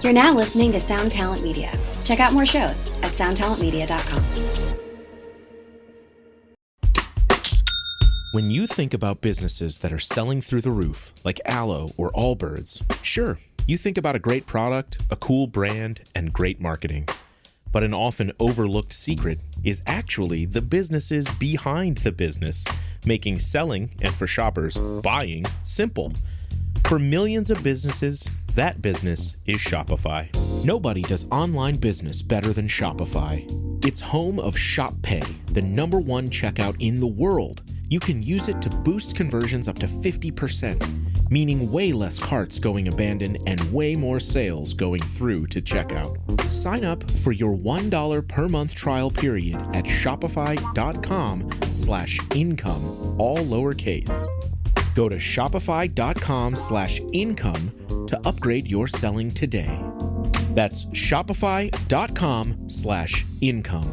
You're now listening to Sound Talent Media. Check out more shows at soundtalentmedia.com. When you think about businesses that are selling through the roof, like Aloe or Allbirds, sure, you think about a great product, a cool brand, and great marketing. But an often overlooked secret is actually the businesses behind the business, making selling, and for shoppers, buying, simple. For millions of businesses, that business is Shopify. Nobody does online business better than Shopify. It's home of Shop Pay, the #1 checkout in the world. You can use it to boost conversions up to 50%, meaning way less carts going abandoned and way more sales going through to checkout. Sign up for your $1 per month trial period at shopify.com/income, all lowercase. Go to shopify.com/income to upgrade your selling today. That's shopify.com/income.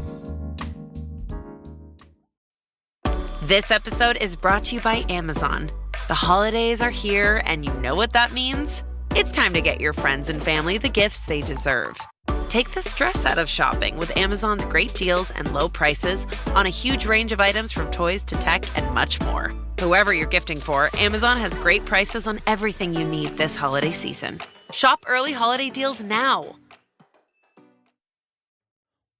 This episode is brought to you by Amazon. The holidays are here, and you know what that means? It's time to get your friends and family the gifts they deserve. Take the stress out of shopping with Amazon's great deals and low prices on a huge range of items from toys to tech and much more. Whoever you're gifting for, Amazon has great prices on everything you need this holiday season. Shop early holiday deals now.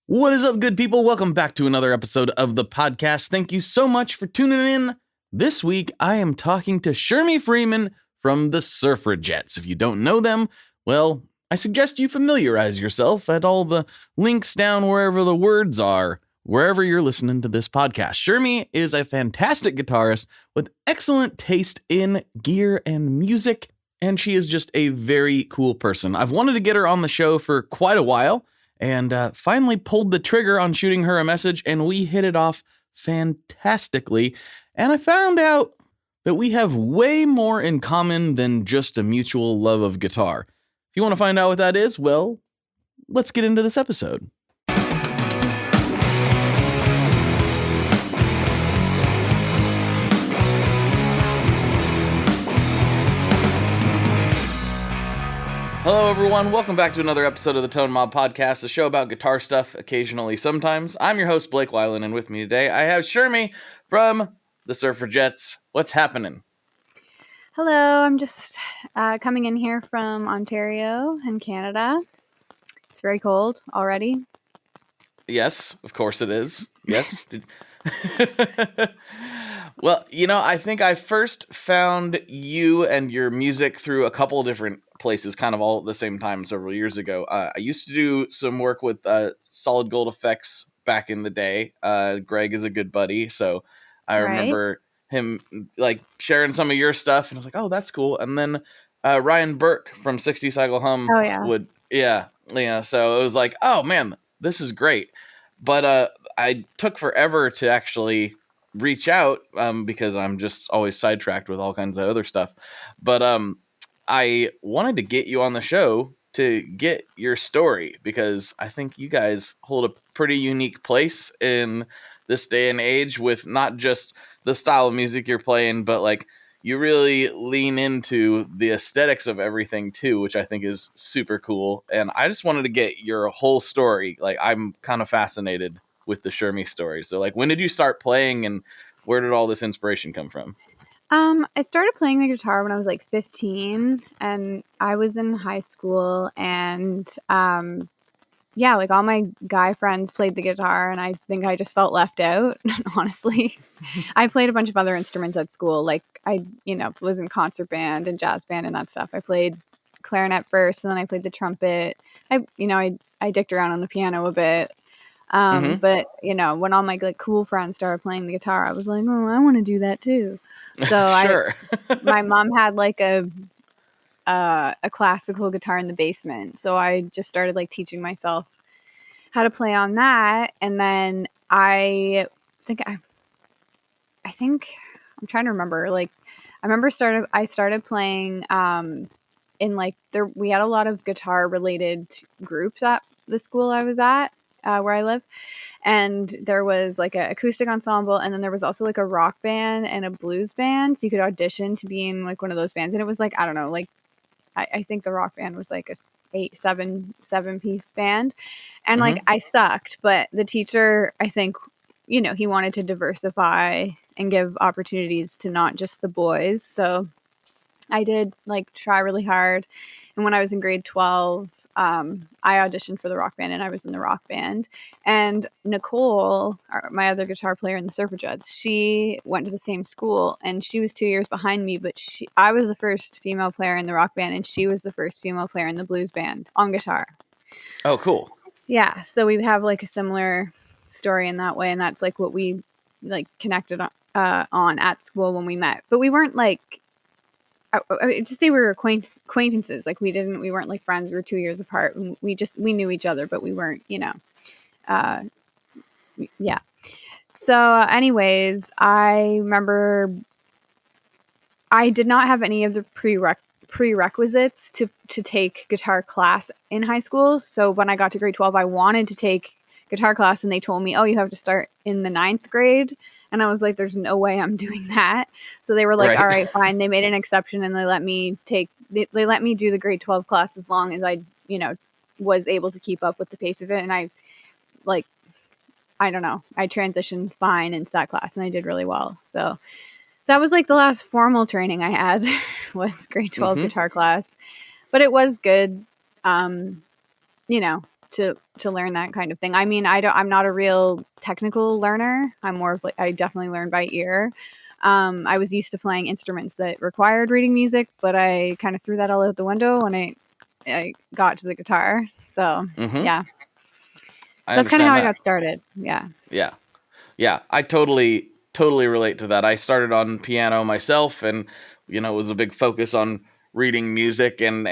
What is up, good people? Welcome back to another episode of the podcast. Thank you so much for tuning in. This week, I am talking to Shermy Freeman from the Surfrajettes. If you don't know them, well, I suggest you familiarize yourself at all the links down wherever the words are, wherever you're listening to this podcast. Shermy is a fantastic guitarist with excellent taste in gear and music, and she is just a very cool person. I've wanted to get her on the show for quite a while, and finally pulled the trigger on shooting her a message, and we hit it off fantastically. And I found out that we have way more in common than just a mutual love of guitar. If you want to find out what that is, well, let's get into this episode. Hello, everyone. Welcome back to another episode of the Tone Mob Podcast, a show about guitar stuff, occasionally, sometimes. I'm your host, Blake Weiland, and with me today, I have Shermy from the Surfrajettes. What's happening? Hello, I'm just coming in here from Ontario in Canada. It's very cold already. Yes, of course it is. Yes. Well, you know, I think I first found you and your music through a couple different places, kind of all at the same time several years ago. I used to do some work with SolidgoldFx back in the day. Greg is a good buddy, so I remember him like sharing some of your stuff, and I was like, oh, that's cool. And then Ryan Burke from 60 Cycle Hum so it was like, oh man, this is great. But I took forever to actually reach out because I'm just always sidetracked with all kinds of other stuff. But I wanted to get you on the show to get your story, because I think you guys hold a pretty unique place in this day and age with not just the style of music you're playing, but like you really lean into the aesthetics of everything too, which I think is super cool. And I just wanted to get your whole story. Like, I'm kind of fascinated with the Shermy story. So like, when did you start playing, and where did all this inspiration come from? I started playing the guitar when I was like 15, and I was in high school, and like all my guy friends played the guitar, and I think I just felt left out, honestly. I played a bunch of other instruments at school. Like I was in concert band and jazz band and that stuff. I played clarinet first, and then I played the trumpet. I dicked around on the piano a bit. But when all my like cool friends started playing the guitar, I was like, oh, I want to do that too. So Sure. my mom had like a classical guitar in the basement. So I just started like teaching myself how to play on that. And then I think I'm trying to remember, like, I remember I started playing, in like we had a lot of guitar related groups at the school I was at, where I live. And there was like an acoustic ensemble, and then there was also like a rock band and a blues band. So you could audition to be in like one of those bands. And it was like, I don't know, like I think the rock band was like seven piece band. And Mm-hmm. like I sucked, but the teacher, I think, he wanted to diversify and give opportunities to not just the boys. So I did like try really hard. And when I was in grade 12, I auditioned for the rock band and I was in the rock band. And Nicole, my other guitar player in the Surfrajettes, she went to the same school and she was 2 years behind me. But I was the first female player in the rock band and she was the first female player in the blues band on guitar. Oh, cool. Yeah. So we have like a similar story in that way. And that's like what we like connected on at school when we met. But we weren't like, to say we were acquaintances, like we weren't like friends. We were 2 years apart. We knew each other, but we weren't, yeah. So anyways, I remember I did not have any of the prerequisites to take guitar class in high school. So when I got to grade 12, I wanted to take guitar class and they told me, oh, you have to start in the 9th grade. And I was like, there's no way I'm doing that. So they were like, all right, fine. They made an exception and they let me they let me do the grade 12 class as long as I, was able to keep up with the pace of it. And I don't know, I transitioned fine into that class and I did really well. So that was like the last formal training I had was grade 12 guitar class, but it was good, to learn that kind of thing. I mean, I'm not a real technical learner. I'm more of like, I definitely learn by ear. I was used to playing instruments that required reading music, but I kind of threw that all out the window when I got to the guitar. So yeah, so that's kind of how I got started. Yeah. Yeah. Yeah. I totally relate to that. I started on piano myself and, it was a big focus on reading music and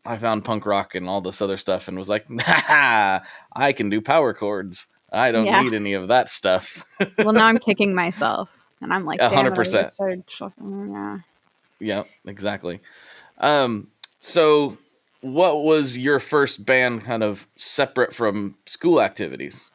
I found punk rock and all this other stuff and was like, I can do power chords. I don't need any of that stuff. Well, now I'm kicking myself and I'm like, 100%. Yeah, exactly. So what was your first band kind of separate from school activities?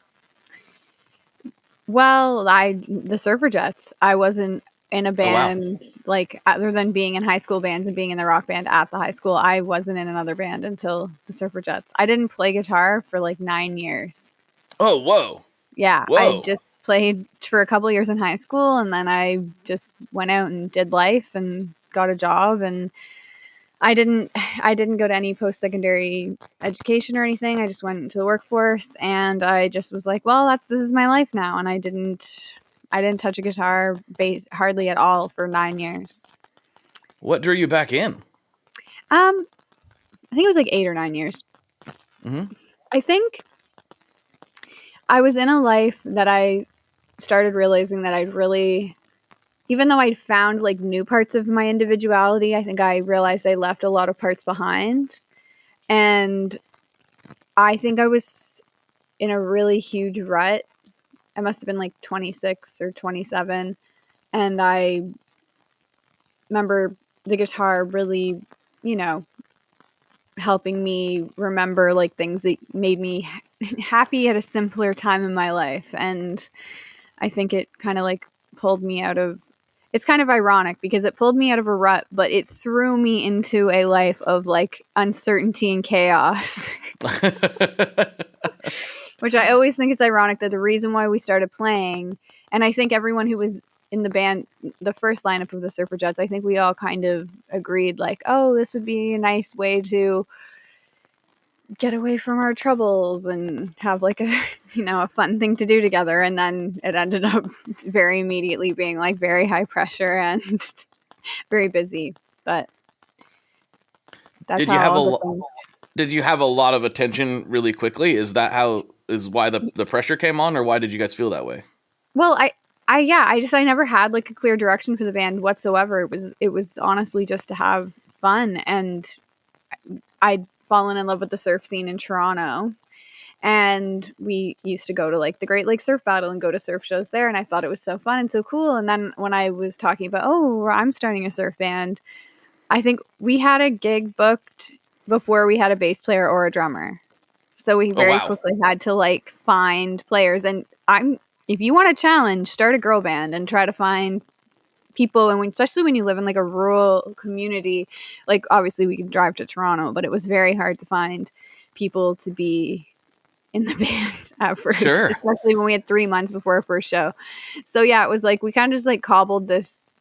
Well, the Surfrajettes. I wasn't in a band, like other than being in high school bands and being in the rock band at the high school. I wasn't in another band until the Surfrajettes. I didn't play guitar for like 9 years. Oh, whoa. Yeah. Whoa. I just played for a couple years in high school and then I just went out and did life and got a job and I didn't go to any post-secondary education or anything. I just went into the workforce and I just was like, well, this is my life now. And I didn't touch a guitar bass hardly at all for 9 years. What drew you back in? I think it was like 8 or 9 years. Mm-hmm. I think I was in a life that I started realizing that even though I'd found like new parts of my individuality, I think I realized I left a lot of parts behind. And I think I was in a really huge rut. I must have been like 26 or 27. And I remember the guitar really, helping me remember like things that made me happy at a simpler time in my life. And I think it kind of like pulled me out of, it's kind of ironic because it pulled me out of a rut, but it threw me into a life of like uncertainty and chaos. Which I always think it's ironic that the reason why we started playing, and I think everyone who was in the band, the first lineup of the Surfrajettes, I think we all kind of agreed like, oh, this would be a nice way to get away from our troubles and have like a fun thing to do together. And then it ended up very immediately being like very high pressure and very busy. But that's did you have a lot of attention really quickly? Is that why the pressure came on, or why did you guys feel that way? Well, I never had like a clear direction for the band whatsoever. It was honestly just to have fun, and I'd fallen in love with the surf scene in Toronto, and we used to go to like the Great Lakes Surf Battle and go to surf shows there, and I thought it was so fun and so cool. And then when I was talking about, oh, I'm starting a surf band, I think we had a gig booked before we had a bass player or a drummer. So we very quickly had to like find players. And if you want a challenge, start a girl band and try to find people, and especially when you live in like a rural community, like obviously we can drive to Toronto, but it was very hard to find people to be in the band at first, Sure. especially when we had 3 months before our first show. So yeah, it was like we kind of just like cobbled this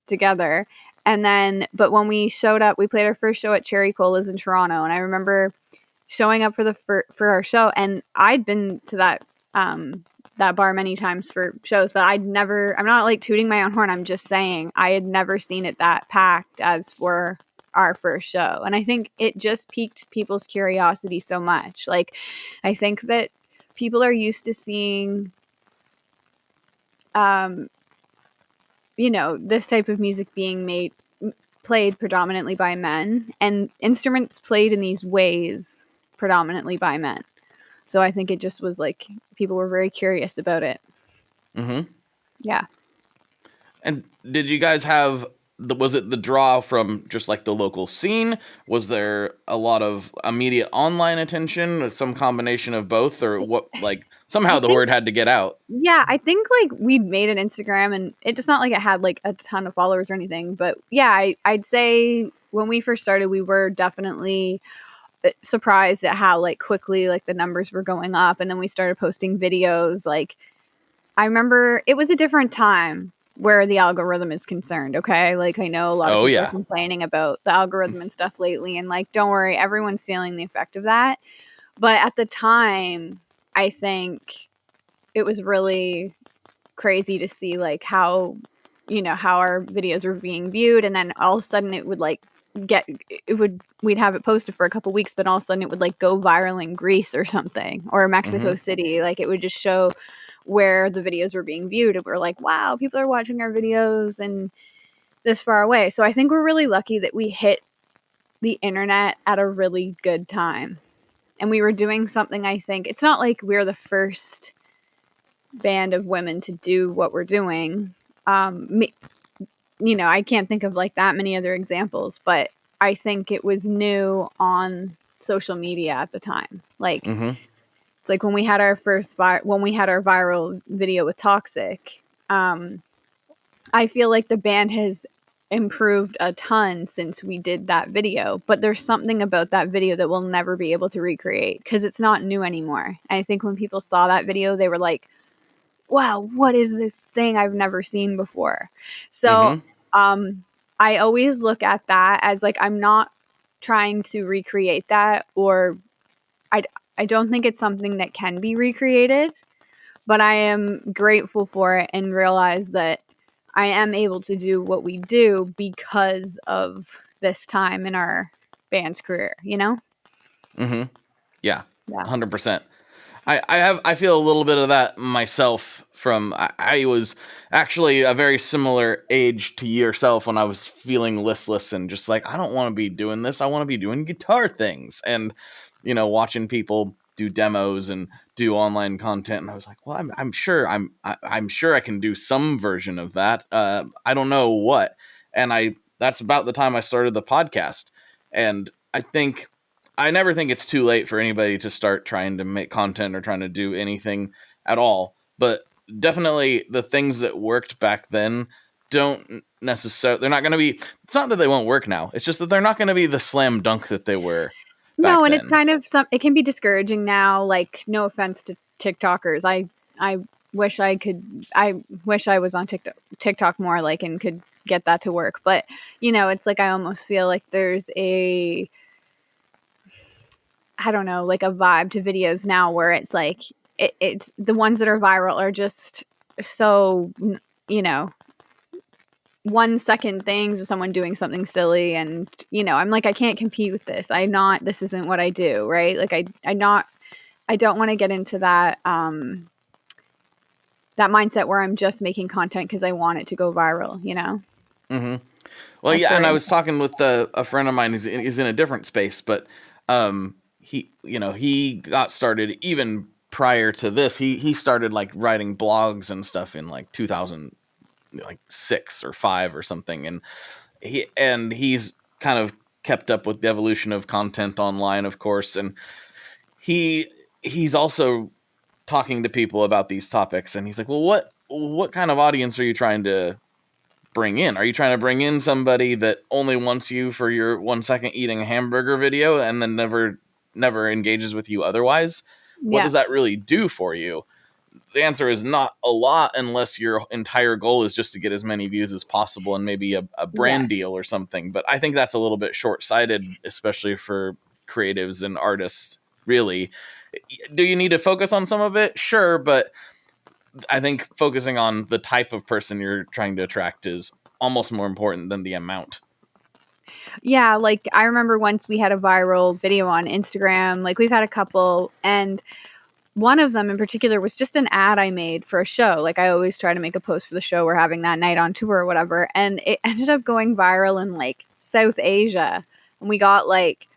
together. And then, but when we showed up, we played our first show at Cherry Cola's in Toronto, and I remember showing up for our show, and I'd been to that bar many times for shows, but I'm not like tooting my own horn, I'm just saying I had never seen it that packed as for our first show. And I think it just piqued people's curiosity so much. Like, I think that people are used to seeing this type of music being played predominantly by men, and instruments played in these ways predominantly by men. So I think it just was like people were very curious about it. Mm-hmm. Yeah. And did you guys have was it the draw from just like the local scene? Was there a lot of immediate online attention, or some combination of both, or what? Like somehow the word had to get out. Yeah, I think like we'd made an Instagram, and it's not like it had like a ton of followers or anything, but yeah, I'd say when we first started, we were definitely surprised at how like quickly like the numbers were going up, and then we started posting videos. Like, I remember it was a different time where the algorithm is concerned. Okay, like I know a lot of people are complaining about the algorithm and stuff lately, and like don't worry, everyone's feeling the effect of that. But at the time, I think it was really crazy to see like how our videos were being viewed, and then all of a sudden it would like we'd have it posted for a couple weeks, but all of a sudden it would like go viral in Greece or something, or Mexico City. Like, it would just show where the videos were being viewed, and we're like, wow, people are watching our videos and this far away. So I think we're really lucky that we hit the internet at a really good time, and we were doing something. I think it's not like we're the first band of women to do what we're doing. I can't think of like that many other examples, but I think it was new on social media at the time. Like, it's like when we had our viral video with Toxic, I feel like the band has improved a ton since we did that video, but there's something about that video that we'll never be able to recreate because it's not new anymore. And I think when people saw that video, they were like, wow, what is this thing I've never seen before? So I always look at that as like, I'm not trying to recreate that, or I don't think it's something that can be recreated, but I am grateful for it and realize that I am able to do what we do because of this time in our band's career, you know? Yeah, 100%. I feel a little bit of that myself. I was actually a very similar age to yourself when I was feeling listless and just like, I don't want to be doing this. I want to be doing guitar things, and watching people do demos and do online content. And I was like, well, I'm sure I can do some version of that. I don't know what. And that's about the time I started the podcast. And I never think it's too late for anybody to start trying to make content or trying to do anything at all. But definitely the things that worked back then don't necessarily, they're not going to be, it's not that they won't work now. It's just that they're not going to be the slam dunk that they were back No, and then. it's kind of it can be discouraging now. Like, no offense to TikTokers. I wish I was on TikTok more, like, and could get that to work. But, it's like I almost feel like there's I don't know, like a vibe to videos now where it's like it's the ones that are viral are just so 1 second things of someone doing something silly, and I'm like, I can't compete with this. This isn't what I do, right? Like I don't want to get into that that mindset where I'm just making content because I want it to go viral, Well, yeah, and I was talking with a friend of mine who's in a different space, but he got started even prior to this. He started like writing blogs and stuff in like 2006 or 5 or something, and he's kind of kept up with the evolution of content online, of course, and he's also talking to people about these topics, and he's like, well, what kind of audience are you trying to bring in? Are you trying to bring in somebody that only wants you for your 1 second eating a hamburger video and then never engages with you otherwise? What does that really do for you? The answer is not a lot, unless your entire goal is just to get as many views as possible and maybe a brand deal or something. But I think that's a little bit short-sighted, especially for creatives and artists, really. Do you need to focus on some of it? Sure, but I think focusing on the type of person you're trying to attract is almost more important than the amount. Yeah, like I remember once we had a viral video on Instagram. Like we've had a couple, and one of them in particular was just an ad I made for a show. Like I always try to make a post for the show we're having that night on tour or whatever. And it ended up going viral in like South Asia. And we got like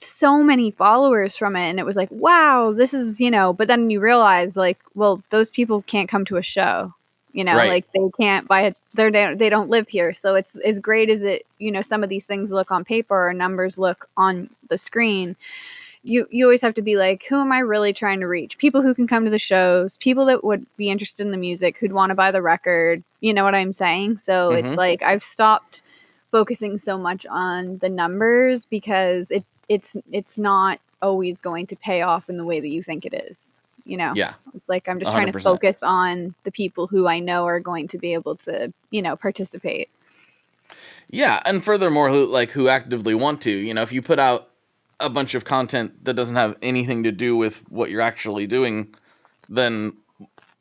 so many followers from it. And it was like, wow, this is, but then you realize like, well, those people can't come to a show, Right. like they can't buy it. They don't live here. So it's as great as it, some of these things look on paper or numbers look on the screen. You always have to be like, who am I really trying to reach? People who can come to the shows, people that would be interested in the music, who'd want to buy the record. You know what I'm saying? So it's like I've stopped focusing so much on the numbers because it's not always going to pay off in the way that you think it is. Yeah. It's like I'm just 100%. trying to focus on the people who I know are going to be able to, participate. Yeah, and furthermore, who actively want to. If you put out a bunch of content that doesn't have anything to do with what you're actually doing, and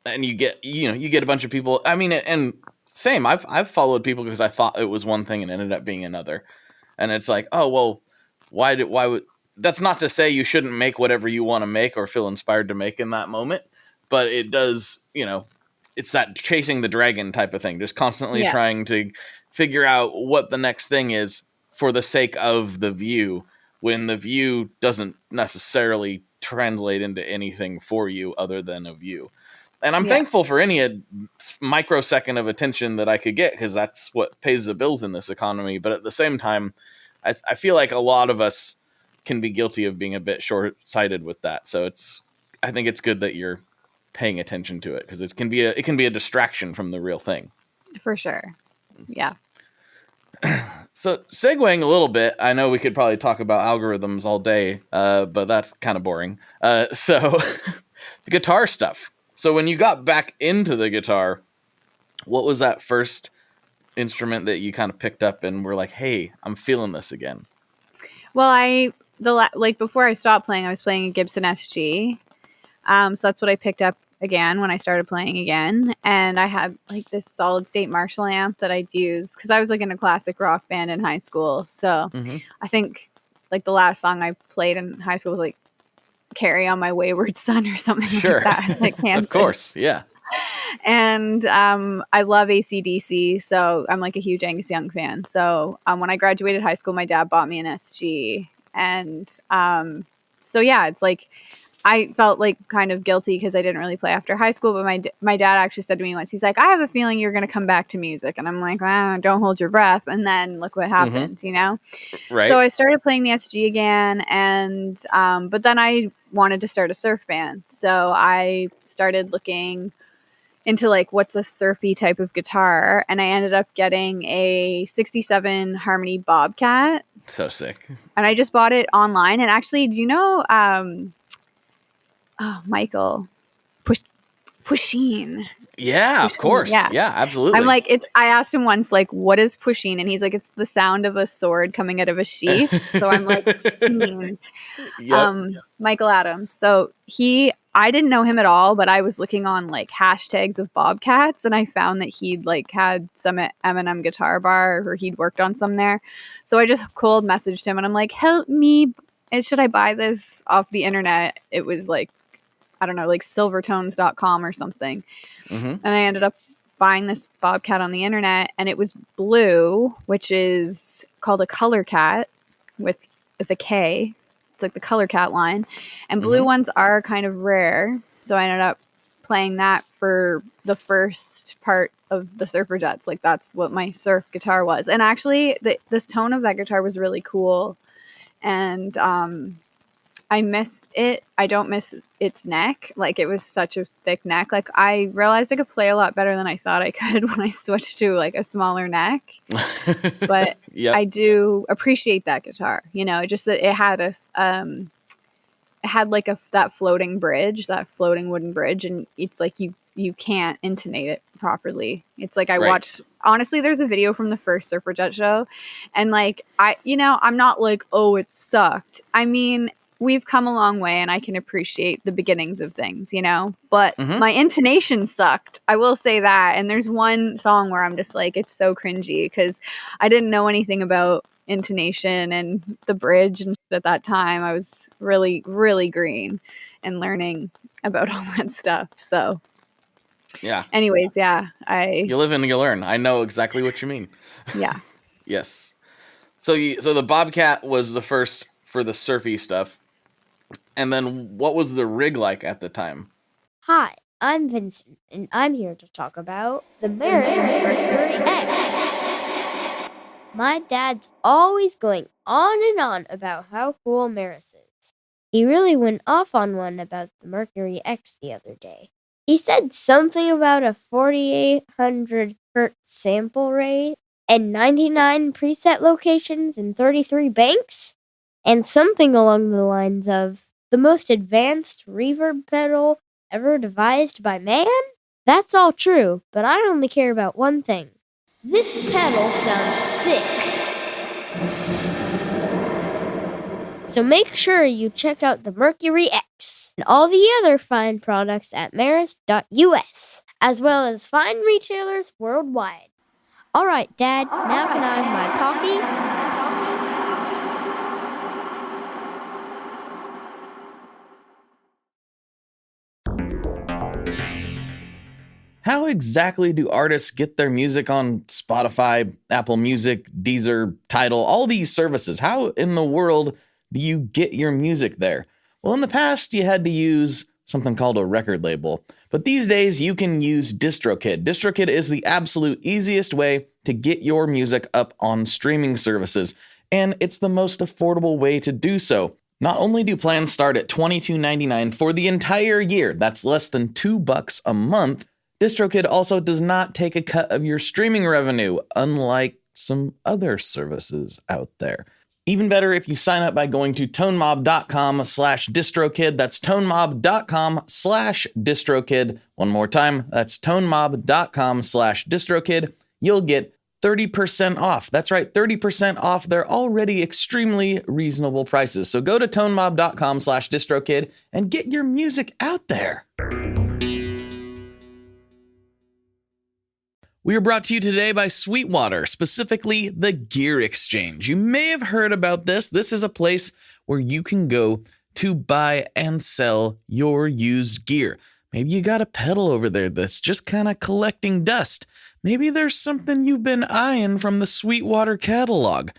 you get a bunch of people. I mean, and same. I've followed people because I thought it was one thing and ended up being another, and it's like, oh well, why would? That's not to say you shouldn't make whatever you want to make or feel inspired to make in that moment, but it does. It's that chasing the dragon type of thing, just constantly trying to figure out what the next thing is for the sake of the view, when the view doesn't necessarily translate into anything for you other than a view. And I'm thankful for any microsecond of attention that I could get, because that's what pays the bills in this economy. But at the same time, I feel like a lot of us can be guilty of being a bit short-sighted with that. So I think it's good that you're paying attention to it, because it can be a distraction from the real thing. For sure. Yeah. So segueing a little bit, I know we could probably talk about algorithms all day, but that's kind of boring. So the guitar stuff. So when you got back into the guitar, what was that first instrument that you kind of picked up and were like, hey, I'm feeling this again? Well, before I stopped playing, I was playing a Gibson SG. So that's what I picked up again when I started playing again. And I had like this solid state Marshall amp that I'd use because I was like in a classic rock band in high school. So I think like the last song I played in high school was like Carry On My Wayward Son or something like that. Like Kansas. Of course. Yeah. And I love AC/DC, so I'm like a huge Angus Young fan. So when I graduated high school, my dad bought me an SG. And so yeah, it's like I felt like kind of guilty because I didn't really play after high school. But my dad actually said to me once, he's like, I have a feeling you're going to come back to music. And I'm like, don't hold your breath. And then look what happens, Right. So I started playing the SG again. And but then I wanted to start a surf band. So I started looking into like what's a surfy type of guitar. And I ended up getting a 67 Harmony Bobcat. So sick. And I just bought it online. And actually, do you know... Michael Pusheen. Yeah, of course. Yeah, absolutely. I'm like, I asked him once, like, what is Pusheen? And he's like, it's the sound of a sword coming out of a sheath. So I'm like, Pusheen. Michael Adams. So I didn't know him at all, but I was looking on like hashtags of Bobcats, and I found that he'd like had some at M&M Guitar Bar, or he'd worked on some there. So I just cold messaged him, and I'm like, help me. Should I buy this off the internet? It was like, I don't know, like silvertones.com or something. And I ended up buying this Bobcat on the internet, and it was blue, which is called a color cat with a K. It's like the color cat line. And blue ones are kind of rare. So I ended up playing that for the first part of the Surfrajettes. Like that's what my surf guitar was. And actually this tone of that guitar was really cool. And I miss it. I don't miss its neck. Like, it was such a thick neck. Like, I realized I could play a lot better than I thought I could when I switched to like a smaller neck. But Yep. I do appreciate that guitar. You know, just that it had it had like that floating bridge, that floating wooden bridge, and it's like you can't intonate it properly. It's like I Right. watched, honestly, there's a video from the first Surfrajette show, and like I'm not like, oh, it sucked. I mean, we've come a long way, and I can appreciate the beginnings of things, but my intonation sucked. I will say that. And there's one song where I'm just like, it's so cringy because I didn't know anything about intonation and the bridge and shit at that time. I was really, really green and learning about all that stuff. So Yeah. anyways, yeah, You live and you learn. I know exactly what you mean. yeah. Yes. So the Bobcat was the first for the surfy stuff. And then what was the rig like at the time? Hi, I'm Vincent, and I'm here to talk about the Merit Mercury X. My dad's always going on and on about how cool Maris is. He really went off on one about the Mercury X the other day. He said something about a 4,800 hertz sample rate and 99 preset locations and 33 banks, and something along the lines of the most advanced reverb pedal ever devised by man? That's all true, but I only care about one thing. This pedal sounds sick. So make sure you check out the Mercury X and all the other fine products at maris.us, as well as fine retailers worldwide. All right, Dad, now can I have my Pocky? How exactly do artists get their music on Spotify, Apple Music, Deezer, Tidal, all these services? How in the world do you get your music there? Well, in the past, you had to use something called a record label. But these days, you can use DistroKid. DistroKid is the absolute easiest way to get your music up on streaming services. And it's the most affordable way to do so. Not only do plans start at $22.99 for the entire year, that's less than $2 a month, DistroKid also does not take a cut of your streaming revenue, unlike some other services out there. Even better if you sign up by going to tonemob.com/distrokid. That's tonemob.com/distrokid. One more time, that's tonemob.com/distrokid. You'll get 30% off. That's right, 30% off their already extremely reasonable prices. So go to tonemob.com/distrokid and get your music out there. We are brought to you today by Sweetwater, specifically the Gear Exchange. You may have heard about this. This is a place where you can go to buy and sell your used gear. Maybe you got a pedal over there that's just kind of collecting dust. Maybe there's something you've been eyeing from the Sweetwater catalog.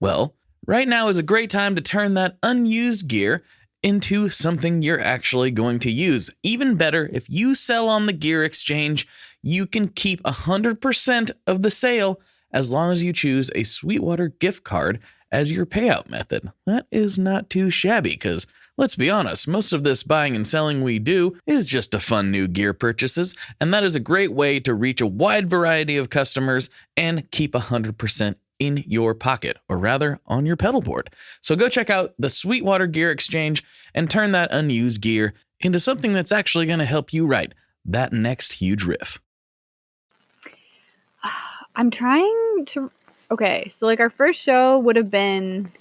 Well, right now is a great time to turn that unused gear into something you're actually going to use. Even better, if you sell on the Gear Exchange, you can keep 100% of the sale as long as you choose a Sweetwater gift card as your payout method. That is not too shabby because, let's be honest, most of this buying and selling we do is just to fund new gear purchases, and that is a great way to reach a wide variety of customers and keep 100% in your pocket, or rather on your pedalboard. So go check out the Sweetwater Gear Exchange and turn that unused gear into something that's actually going to help you write that next huge riff. I'm trying to... Okay, so like our first show would have been...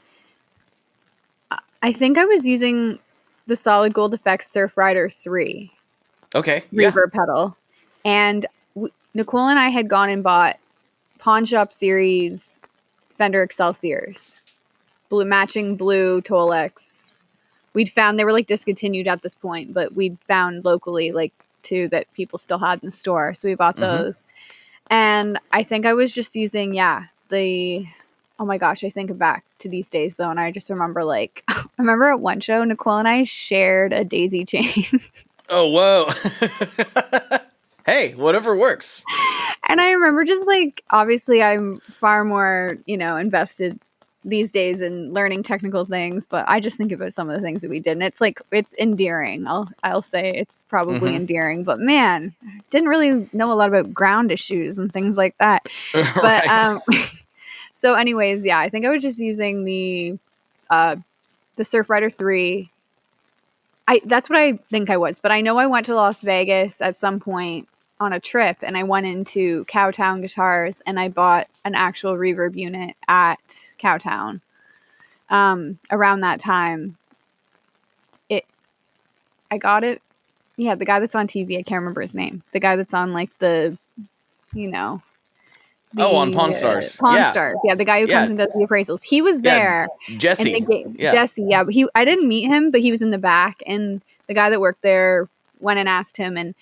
I think I was using the SolidgoldFx Surfrider 3 Okay. reverb pedal. And Nicole and I had gone and bought Pawn Shop Series Fender Excelsiors. Matching blue Tolex. We'd found they were like discontinued at this point, but we'd found locally like two that people still had in the store. So we bought those. And I think I was just using, oh my gosh, I think back to these days though. And I just remember like, I remember at one show, Nicole and I shared a daisy chain. Oh, whoa. Hey, whatever works. And I remember just like, obviously I'm far more, invested these days and learning technical things, but I just think about some of the things that we did, and it's like, it's endearing. I'll say it's probably endearing, but man, didn't really know a lot about ground issues and things like that. But so anyways, yeah, I think I was just using the Surfrider 3. That's what I think I was, but I know I went to Las Vegas at some point on a trip, and I went into Cowtown Guitars and I bought an actual reverb unit at Cowtown. Around that time, I got it. Yeah, the guy that's on TV, I can't remember his name. The guy that's on like the, on Pawn Stars. Pawn Stars. Yeah, the guy who comes and does the appraisals. He was there. Jesse. Jesse, yeah. But I didn't meet him, but he was in the back. And the guy that worked there went and asked him. And,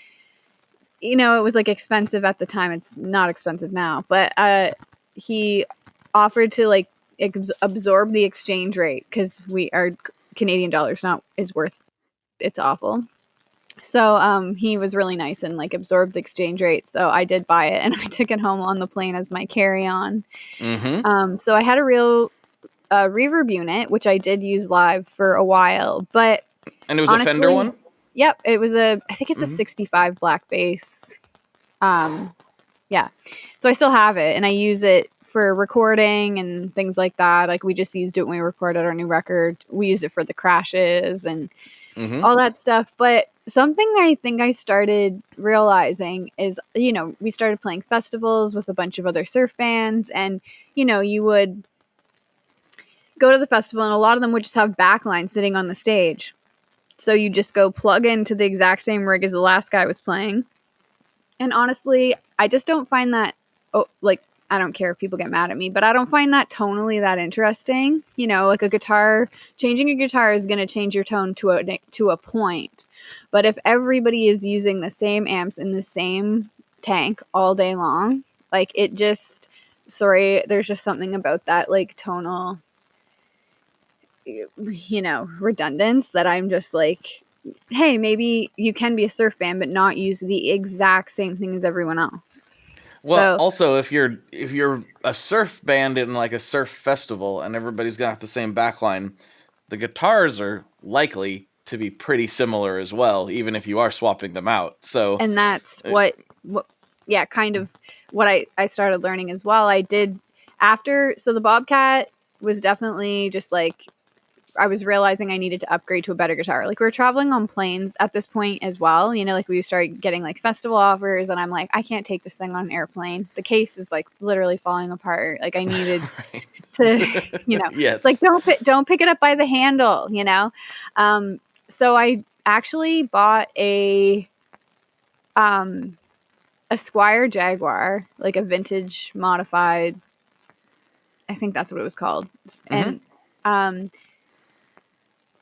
it was like expensive at the time. It's not expensive now. But he offered to like absorb the exchange rate because our Canadian dollar's is worth, it's awful. So he was really nice and like absorbed the exchange rate. So I did buy it and I took it home on the plane as my carry-on. So I had a real reverb unit, which I did use live for a while. And it was honestly, a Fender one? Yep. It was I think it's a 65 black bass. Yeah. So I still have it and I use it for recording and things like that. Like we just used it when we recorded our new record. We used it for the crashes and all that stuff. But something I think I started realizing is, we started playing festivals with a bunch of other surf bands, and, you would go to the festival and a lot of them would just have backlines sitting on the stage. So you just go plug into the exact same rig as the last guy was playing. And honestly, I just don't find that, I don't care if people get mad at me, but I don't find that tonally that interesting. Like changing a guitar is going to change your tone to a point. But if everybody is using the same amps in the same tank all day long, like there's just something about that like tonal, redundance that I'm just like, hey, maybe you can be a surf band, but not use the exact same thing as everyone else. Well, also, if you're a surf band in like a surf festival and everybody's got the same backline, the guitars are likely to be pretty similar as well, even if you are swapping them out. So, and that's kind of what I started learning as well. I did so the Bobcat was definitely just like, I was realizing I needed to upgrade to a better guitar. Like we were traveling on planes at this point as well. Like we started getting like festival offers and I'm like, I can't take this thing on an airplane. The case is like literally falling apart. Like I needed to, yes. It's like, don't pick it up by the handle, So I actually bought a Squier Jaguar, like a vintage modified, I think that's what it was called. And,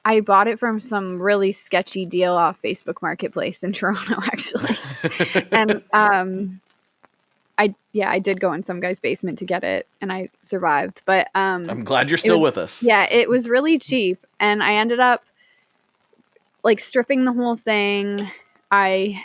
I bought it from some really sketchy deal off Facebook Marketplace in Toronto, actually. And I did go in some guy's basement to get it, and I survived. But I'm glad you're still with us. Yeah, it was really cheap, and I ended up like stripping the whole thing. I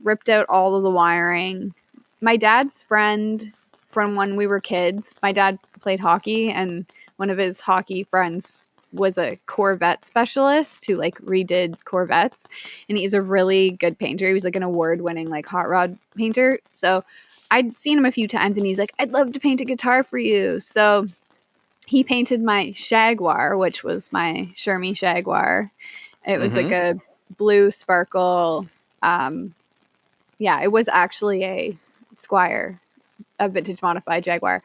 ripped out all of the wiring. My dad's friend from when we were kids, my dad played hockey, and one of his hockey friends was a Corvette specialist who like redid Corvettes, and he's a really good painter. He was like an award-winning like hot rod painter. So I'd seen him a few times and he's like, I'd love to paint a guitar for you. So he painted my Jaguar, which was my Shermy Jaguar. It was like a blue sparkle. It was actually a Squier, a vintage modified Jaguar.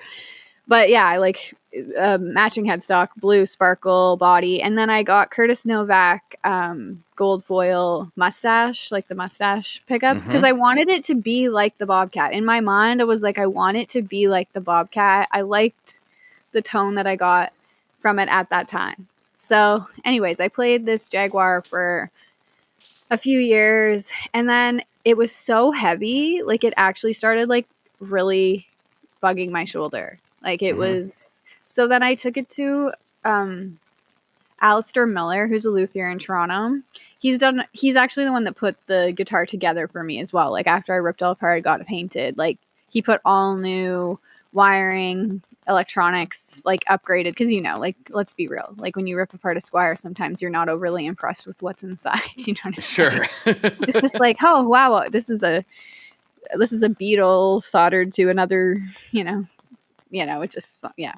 But yeah, I like matching headstock, blue sparkle body. And then I got Curtis Novak gold foil mustache, like the mustache pickups, because I wanted it to be like the Bobcat. In my mind, I was like, I want it to be like the Bobcat. I liked the tone that I got from it at that time. So anyways, I played this Jaguar for a few years, and then it was so heavy, like it actually started like really bugging my shoulder. Like it was, so then I took it to Alistair Miller, who's a luthier in Toronto. He's actually the one that put the guitar together for me as well. Like after I ripped all apart, I got it painted. Like he put all new wiring, electronics, like upgraded. Because, you know, like, let's be real. Like when you rip apart a Squire, sometimes you're not overly impressed with what's inside. You know what I'm saying? Sure. It's just like, oh, wow, this is a beetle soldered to another, you know, it just, yeah.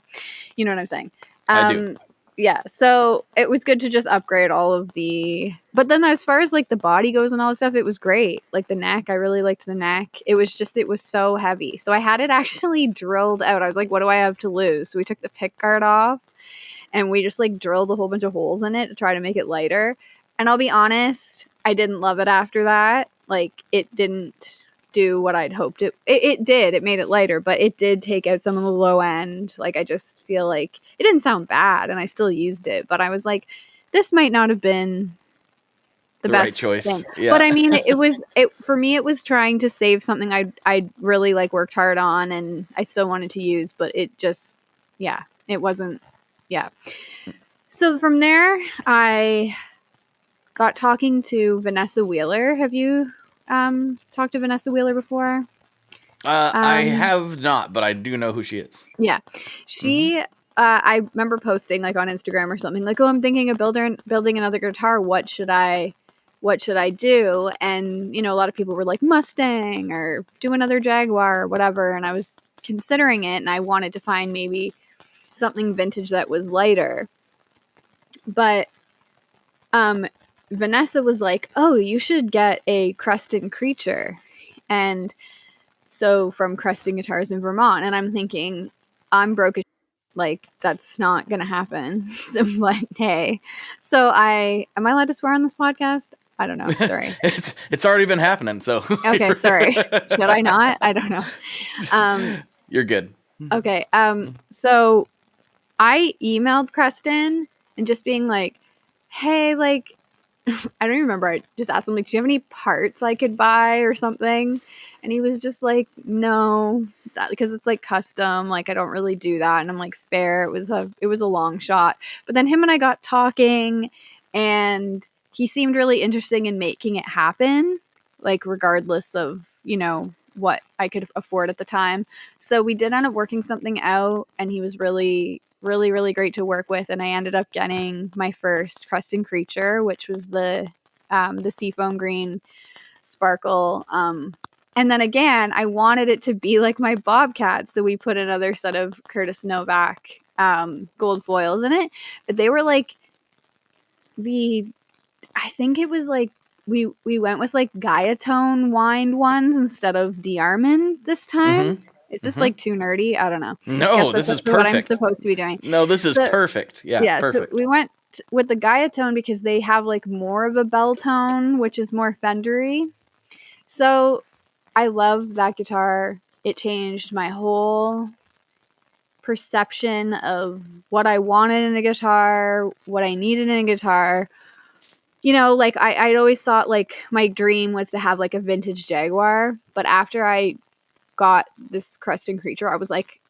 You know what I'm saying? I do. Yeah, so it was good to just upgrade all of but then as far as like the body goes and all that stuff, it was great. Like the neck, I really liked the neck. It was so heavy. So I had it actually drilled out. I was like, what do I have to lose? So we took the pick guard off and we just like drilled a whole bunch of holes in it to try to make it lighter. And I'll be honest, I didn't love it after that. Like it didn't do what I'd hoped it did. It made it lighter, but it did take out some of the low end. Like I just feel like it didn't sound bad and I still used it, but I was like, this might not have been the best right choice thing. Yeah. But I mean, it for me, it was trying to save something I really like worked hard on and I still wanted to use, but it just, yeah, it wasn't. Yeah. So from there I got talking to Vanessa Wheeler. Have you talked to Vanessa Wheeler before? I have not, but I do know who she is. Yeah. She, I remember posting like on Instagram or something like, oh, I'm thinking of building another guitar. What should I do? And, you know, a lot of people were like Mustang or do another Jaguar or whatever. And I was considering it and I wanted to find maybe something vintage that was lighter. But, Vanessa was like, oh, you should get a Creston Creature. And so from Creston Guitars in Vermont. And I'm thinking, I'm broke as like, that's not going to happen. So, but hey. So am I allowed to swear on this podcast? I don't know. Sorry. It's already been happening. So. Okay. Sorry. Should I not? I don't know. You're good. Okay. So I emailed Creston and just being like, hey, like, I don't even remember. I just asked him, like, do you have any parts I could buy or something? And he was just like, no, because it's like custom. Like, I don't really do that. And I'm like, fair. It was a long shot. But then him and I got talking and he seemed really interesting in making it happen, like regardless of, you know, what I could afford at the time. So we did end up working something out and he was really, really, really great to work with. And I ended up getting my first Creston Creature, which was the seafoam green sparkle. And then again, I wanted it to be like my Bobcat. So we put another set of Curtis Novak gold foils in it. But they were like I think it was like, we went with like Guiatone wined ones instead of Diarmond this time. Mm-hmm. Is this like too nerdy? I don't know. No, this is perfect. What I'm supposed to be doing. No, this is perfect. Yeah, perfect. So we went with the Guiatone because they have like more of a bell tone, which is more Fendery. So I love that guitar. It changed my whole perception of what I wanted in a guitar, what I needed in a guitar. You know, like I'd always thought like my dream was to have like a vintage Jaguar. But after I got this Creston Creature, I was like,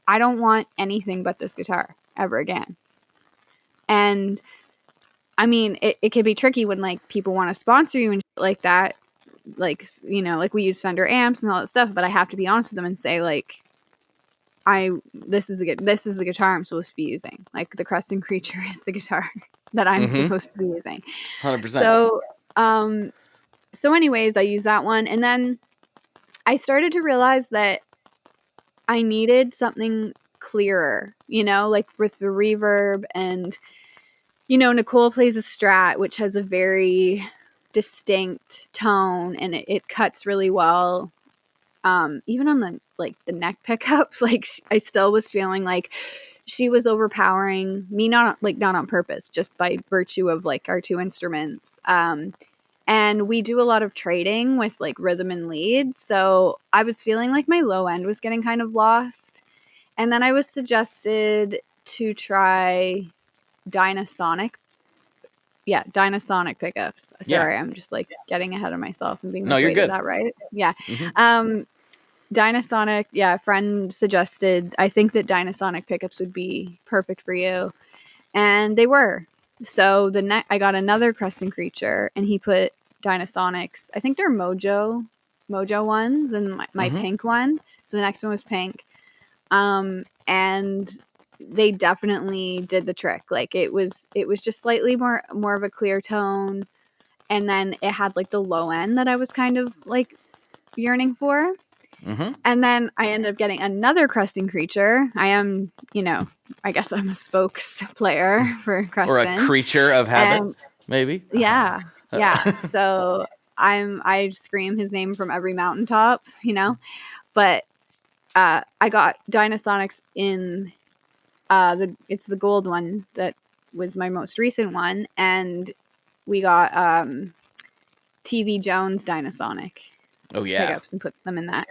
I don't want anything but this guitar ever again. And I mean, it can be tricky when like people want to sponsor you and shit like that. Like, you know, like we use Fender amps and all that stuff, but I have to be honest with them and say like, this is the guitar I'm supposed to be using. Like the Creston Creature is the guitar that I'm supposed to be using. 100%. So anyways, I use that one. And then I started to realize that I needed something clearer, you know, like with the reverb. And, you know, Nicole plays a Strat, which has a very distinct tone and it cuts really well. Even on the neck pickups, like I still was feeling like she was overpowering me, not on purpose, just by virtue of like our two instruments. And we do a lot of trading with like rhythm and lead. So I was feeling like my low end was getting kind of lost. And then I was suggested to try Dynasonic pickups. Sorry, I'm just like getting ahead of myself and being like, you're good. Is that right? Yeah. Dynasonic, a friend suggested, I think that Dynasonic pickups would be perfect for you. And they were. So I got another Creston Creature and he put Dynasonics. I think they're Mojo ones and my pink one. So the next one was pink. And they definitely did the trick. Like it was just slightly more of a clear tone, and then it had like the low end that I was kind of like yearning for. Mm-hmm. And then I ended up getting another Creston creature. I am, I guess I'm a spokes player for Creston. Or a creature of habit, And maybe. yeah. So I scream his name from every mountaintop, But I got Dynasonics in it's the gold one that was my most recent one, and we got TV Jones Dynasonic Oh yeah. pickups and put them in that.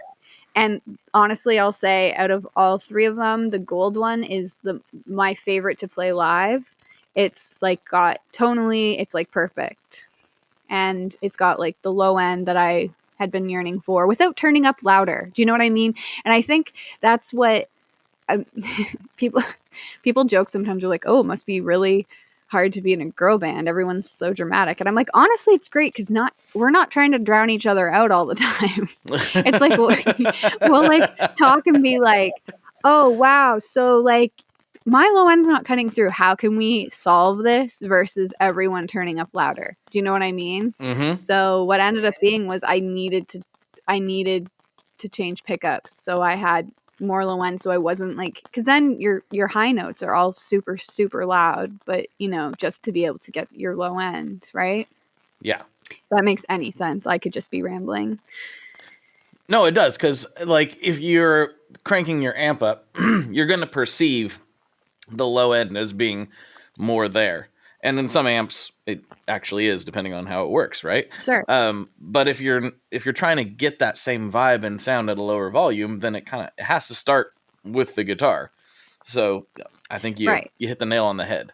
And honestly, I'll say out of all three of them, the gold one is my favorite to play live. It's like got tonally, it's like perfect. And it's got like the low end that I had been yearning for without turning up louder. Do you know what I mean? And I think that's what people joke sometimes. They're like, oh, it must be really hard to be in a girl band. Everyone's so dramatic. And I'm like, honestly, it's great because we're not trying to drown each other out all the time. It's like we'll like talk and be like, oh wow, so like my low end's not cutting through. How can we solve this versus everyone turning up louder? Do you know what I mean? Mm-hmm. So what ended up being was I needed to change pickups. So I had more low end, so I wasn't like, because then your high notes are all super super loud, but just to be able to get your low end right. Yeah, if that makes any sense. I could just be rambling. no, it does, because like if you're cranking your amp up, you're going to perceive the low end as being more there, and in some amps it actually is, depending on how it works, right? Sure. But if you're trying to get that same vibe and sound at a lower volume, then it has to start with the guitar. So I think you hit the nail on the head.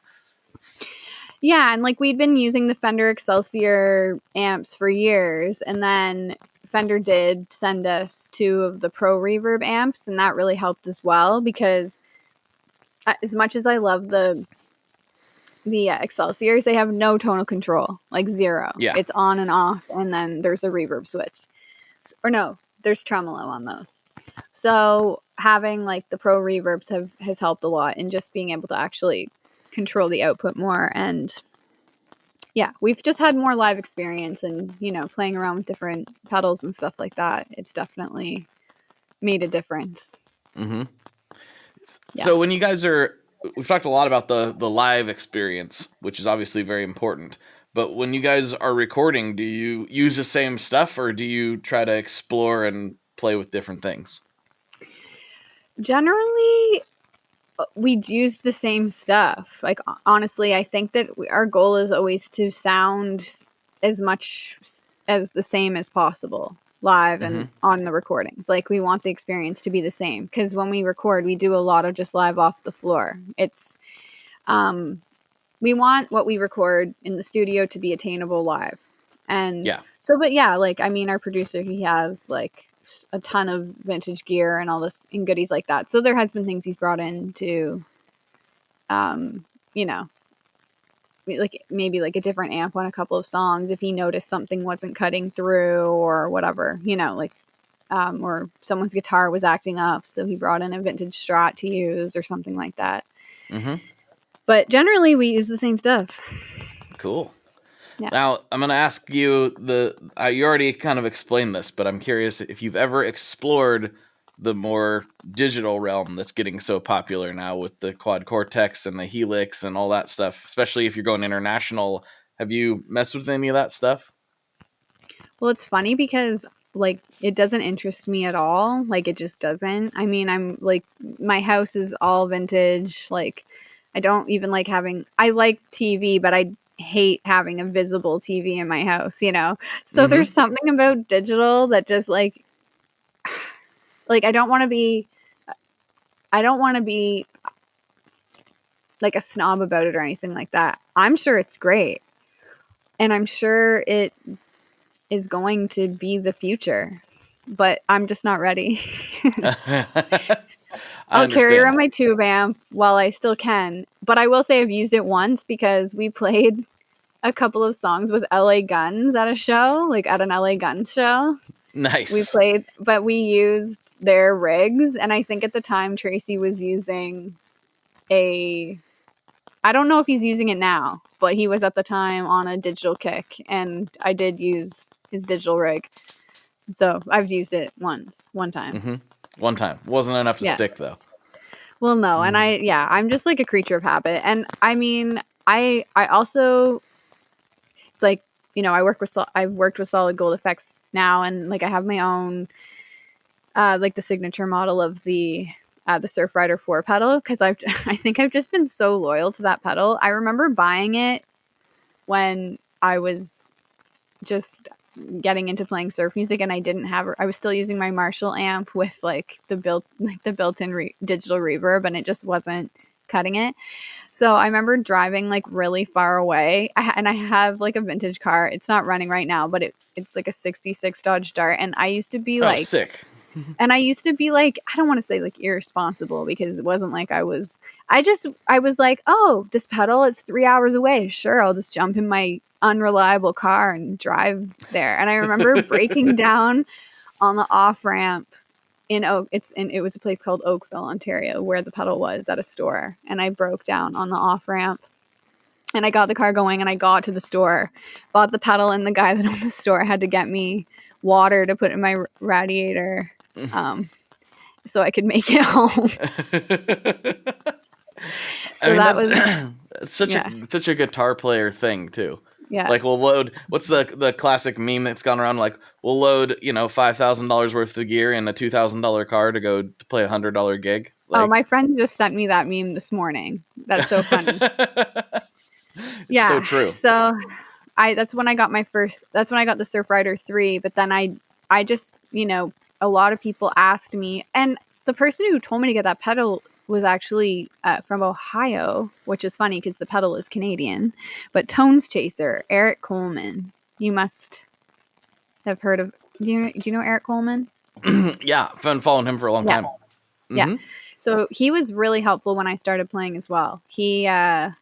Yeah, and like we'd been using the Fender Excelsior amps for years, and then Fender did send us 2 of the Pro Reverb amps, and that really helped as well, because as much as I love the Excelsiors, they have no tonal control, like 0. Yeah. It's on and off, and then there's a reverb switch. Or no, there's tremolo on those. So having like the Pro Reverbs has helped a lot in just being able to actually control the output more. And yeah, we've just had more live experience, and playing around with different pedals and stuff like that. It's definitely made a difference. Mm-hmm. Yeah. So when you guys we've talked a lot about the live experience, which is obviously very important. But when you guys are recording, do you use the same stuff, or do you try to explore and play with different things? Generally, we use the same stuff. Like, honestly, I think that our goal is always to sound as much as the same as possible live and on the recordings. Like, we want the experience to be the same, because when we record, we do a lot of just live off the floor. It's we want what we record in the studio to be attainable live. And but yeah, like, I mean, our producer, he has like a ton of vintage gear and all this and goodies like that. So there has been things he's brought in to, like maybe like a different amp on a couple of songs if he noticed something wasn't cutting through or whatever, or someone's guitar was acting up, so he brought in a vintage Strat to use or something like that. Mm-hmm. But generally, we use the same stuff. Cool. Yeah. Now, I'm going to ask you you already kind of explained this, but I'm curious if you've ever explored the more digital realm that's getting so popular now with the Quad Cortex and the Helix and all that stuff, especially if you're going international. Have you messed with any of that stuff? Well, it's funny because like it doesn't interest me at all. Like, it just doesn't. I mean, I'm like, my house is all vintage. Like, I don't even like I like TV, but I hate having a visible TV in my house, So there's something about digital that just like I don't want to be like a snob about it or anything like that. I'm sure it's great, and I'm sure it is going to be the future, but I'm just not ready. I'll carry around my tube amp while I still can, but I will say I've used it once because we played a couple of songs with LA Guns at a show, like at an LA Guns show. Nice. We played, but we used their rigs. And I think at the time Tracy was using I don't know if he's using it now, but he was at the time on a digital kick, and I did use his digital rig. So I've used it one time. Mm-hmm. One time. Wasn't enough to stick, though. Well, no. And I'm just like a creature of habit. And I mean, I also, it's like, I've worked with SolidgoldFx now, and like I have my own, like the signature model of the Surfrider 4 pedal, because I think I've just been so loyal to that pedal. I remember buying it when I was just getting into playing surf music, and I was still using my Marshall amp with like the built-in digital reverb, and it just wasn't cutting it. So I remember driving like really far away, and I have like a vintage car. It's not running right now, but it's like a 66 Dodge Dart, and I used to be sick. And I used to be like, I don't want to say like irresponsible, because it wasn't like I was like, oh, this pedal, it's 3 hours away. Sure, I'll just jump in my unreliable car and drive there. And I remember breaking down on the off ramp it was a place called Oakville, Ontario, where the pedal was at a store. And I broke down on the off ramp, and I got the car going, and I got to the store, bought the pedal, and the guy that owned the store had to get me water to put in my radiator. So I could make it home. It's such a guitar player thing too. Yeah. Like we'll load, what's the classic meme that's gone around? Like we'll load, $5,000 worth of gear in a $2,000 car to go to play $100 gig. Like, my friend just sent me that meme this morning. That's so funny. Yeah. So true. So that's when I got the Surfrider 3, but then I just, a lot of people asked me, and the person who told me to get that pedal was actually from Ohio, which is funny because the pedal is Canadian, but Tones Chaser, Eric Coleman. You must have heard of, do you know Eric Coleman? Yeah, I've been following him for a long time. Mm-hmm. Yeah. So he was really helpful when I started playing as well. He was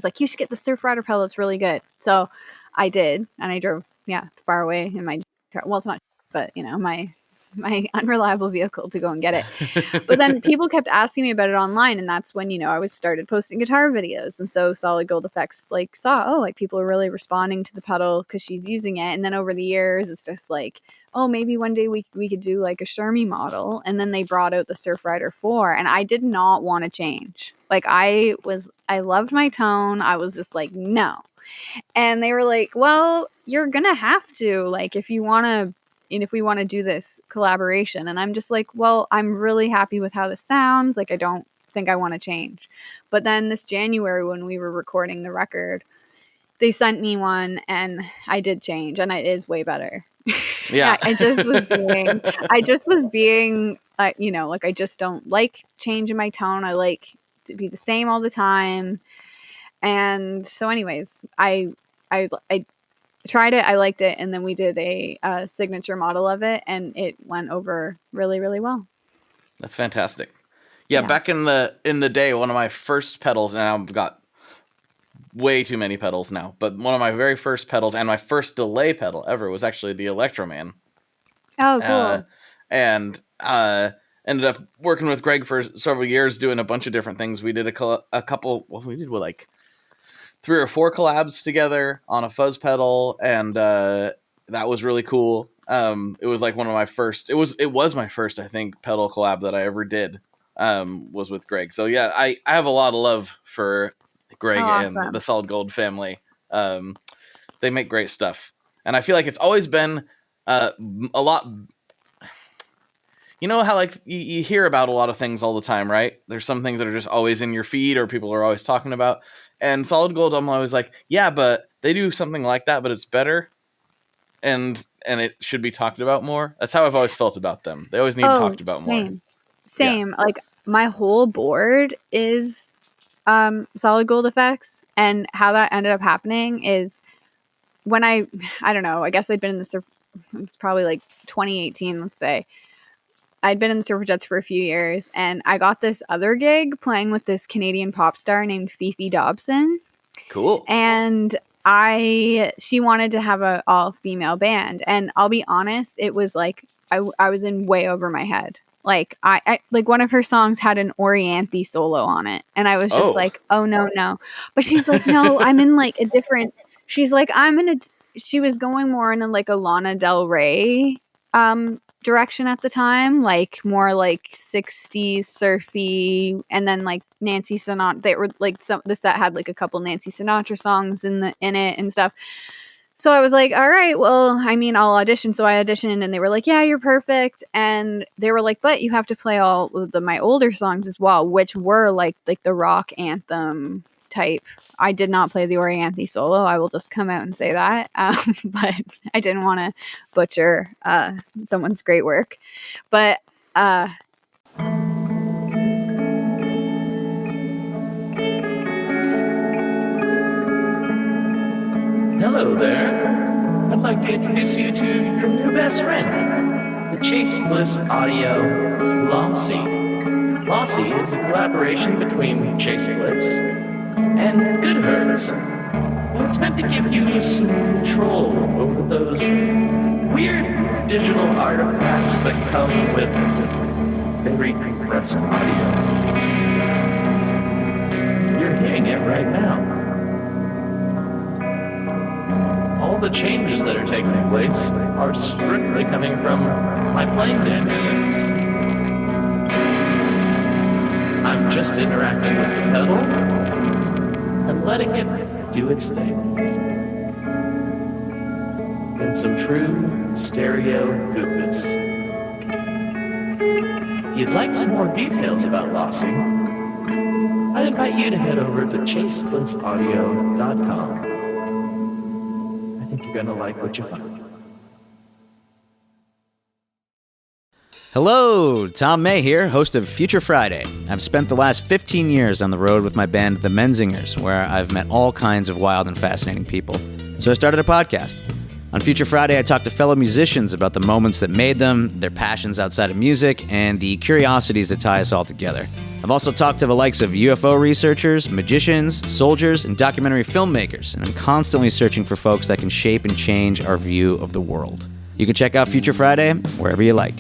like, you should get the Surfrider pedal, it's really good. So I did, and I drove far away in my car. Well, it's not, but my unreliable vehicle to go and get it. But then people kept asking me about it online, and that's when I started posting guitar videos. And so SolidgoldFx like saw, like people are really responding to the pedal because she's using it. And then over the years, it's just like, oh, maybe one day we could do like a Shermy model. And then they brought out the Surfrider 4, and I did not want to change. Like I loved my tone. I was just like, no. And they were like, well, you're gonna have to, like, if we want to do this collaboration. And I'm just like, well, I'm really happy with how this sounds. Like, I don't think I want to change. But then this January, when we were recording the record, they sent me one, and I did change, and it is way better. Yeah. I just was being, like, I just don't like change in my tone. I like to be the same all the time. And so anyways, I tried it, I liked it, and then we did a signature model of it, and it went over really, really well. That's fantastic. Yeah, back in the day, one of my first pedals, and I've got way too many pedals now, but one of my very first pedals and my first delay pedal ever was actually the Electroman. Oh, cool. And ended up working with Greg for several years, doing a bunch of different things. We did a couple, well, we did like 3 or 4 collabs together on a fuzz pedal, and that was really cool. It was like one of my first, it was my first, I think, pedal collab that I ever did, was with Greg. So yeah, I have a lot of love for Greg and the Solid Gold family. They make great stuff, and I feel like it's always been a lot. You know how like you hear about a lot of things all the time, right? There's some things that are just always in your feed or people are always talking about. And Solid Gold, I'm always like, yeah, but they do something like that, but it's better. And it should be talked about more. That's how I've always felt about them. They always need talked about more. Same. Yeah. Like my whole board is SolidgoldFx, and how that ended up happening is when I don't know, I guess I'd been in the surf, it's probably like 2018, let's say. I'd been in the Surfrajettes for a few years, and I got this other gig playing with this Canadian pop star named Fifi Dobson. Cool. And she wanted to have a all female band, and I'll be honest, it was like I was in way over my head. Like I like one of her songs had an Orianthi solo on it, and I was just like, oh no. But she's like, no, I'm in like a different. She's like, she was going more in like a Lana Del Rey direction at the time, like more like 60s surfy, and then like Nancy Sinatra. They were like the set had like a couple Nancy Sinatra songs in it and stuff. So I was like, all right, well, I mean, I'll audition. So I auditioned, and they were like, yeah, you're perfect. And they were like, but you have to play all of my older songs as well, which were like the rock anthem type. I did not play the Orianthi solo. I will just come out and say that. But I didn't want to butcher someone's great work. But hello there. I'd like to introduce you to your new best friend, the Chase Bliss Audio Lossy. Lossy is a collaboration between Chase Bliss and Goodhertz. And it's meant to give you some control over those weird digital artifacts that come with very compressed audio. You're hearing it right now. All the changes that are taking place are strictly coming from my playing dynamics. I'm just interacting with the pedal and letting it do its thing. In some true stereo goodness. If you'd like some more details about Lossy, I'd invite you to head over to chaseblissaudio.com. I think you're going to like what you find. Hello, Tom May here, host of Future Friday. I've spent the last 15 years on the road with my band, The Menzingers, where I've met all kinds of wild and fascinating people. So I started a podcast. On Future Friday, I talk to fellow musicians about the moments that made them, their passions outside of music, and the curiosities that tie us all together. I've also talked to the likes of UFO researchers, magicians, soldiers, and documentary filmmakers, and I'm constantly searching for folks that can shape and change our view of the world. You can check out Future Friday wherever you like.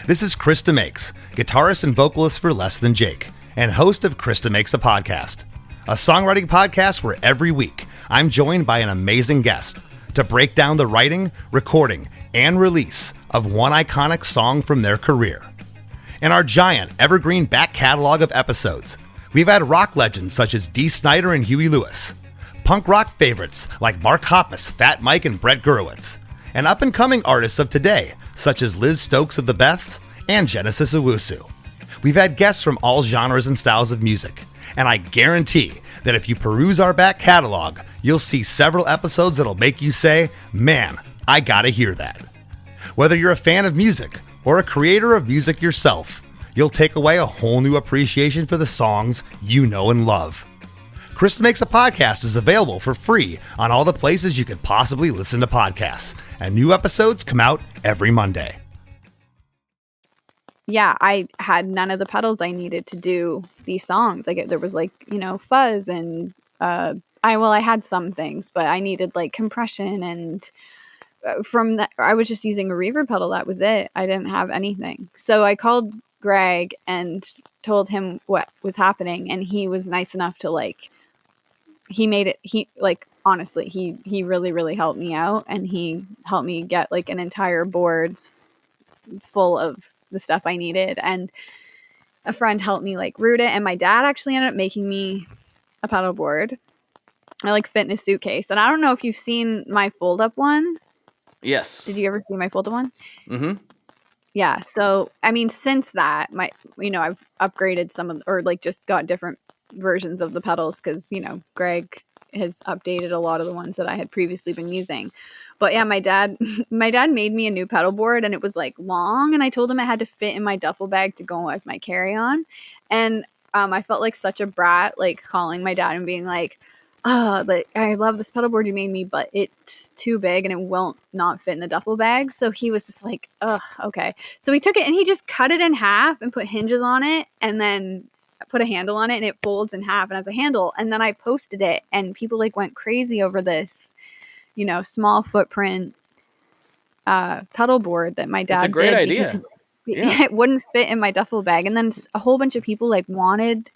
This is Krista Makes, guitarist and vocalist for Less Than Jake, and host of Krista Makes a Podcast, a songwriting podcast where every week I'm joined by an amazing guest to break down the writing, recording, and release of one iconic song from their career. In our giant evergreen back catalog of episodes, we've had rock legends such as Dee Snider and Huey Lewis, punk rock favorites like Mark Hoppus, Fat Mike, and Brett Gurewitz, and up-and-coming artists of today such as Liz Stokes of the Beths and Genesis Owusu. We've had guests from all genres and styles of music, and I guarantee that if you peruse our back catalog, you'll see several episodes that'll make you say, man, I gotta hear that. Whether you're a fan of music or a creator of music yourself, you'll take away a whole new appreciation for the songs you know and love. Krista Makes a Podcast is available for free on all the places you could possibly listen to podcasts, and new episodes come out every Monday. Yeah, I had none of the pedals I needed to do these songs. Like there was like, fuzz and I had some things, but I needed like compression, and from that I was just using a reverb pedal. That was it. I didn't have anything. So I called Greg and told him what was happening, and he was nice enough to honestly, he really, really helped me out, and he helped me get like an entire board full of the stuff I needed, and a friend helped me like route it, and my dad actually ended up making me a pedal board. I fit in a suitcase, and I don't know if you've seen my fold-up one. Yes. Did you ever see my fold-up one? Mm-hmm. Yeah. So, I mean, since that, I've upgraded some of, or just got different versions of the pedals because, Greg has updated a lot of the ones that I had previously been using. But yeah, my dad made me a new pedal board, and it was long, and I told him it had to fit in my duffel bag to go as my carry-on. And I felt like such a brat, calling my dad and being like, but I love this pedal board you made me, but it's too big and it won't not fit in the duffel bag. So he was just like, ugh, okay. So he took it and he just cut it in half and put hinges on it, and then put a handle on it and it folds in half and has a handle. And then I posted it and people like went crazy over this, you know, small footprint pedal board that my dad It's a great did idea. because it wouldn't fit in my duffel bag. And then a whole bunch of people like wanted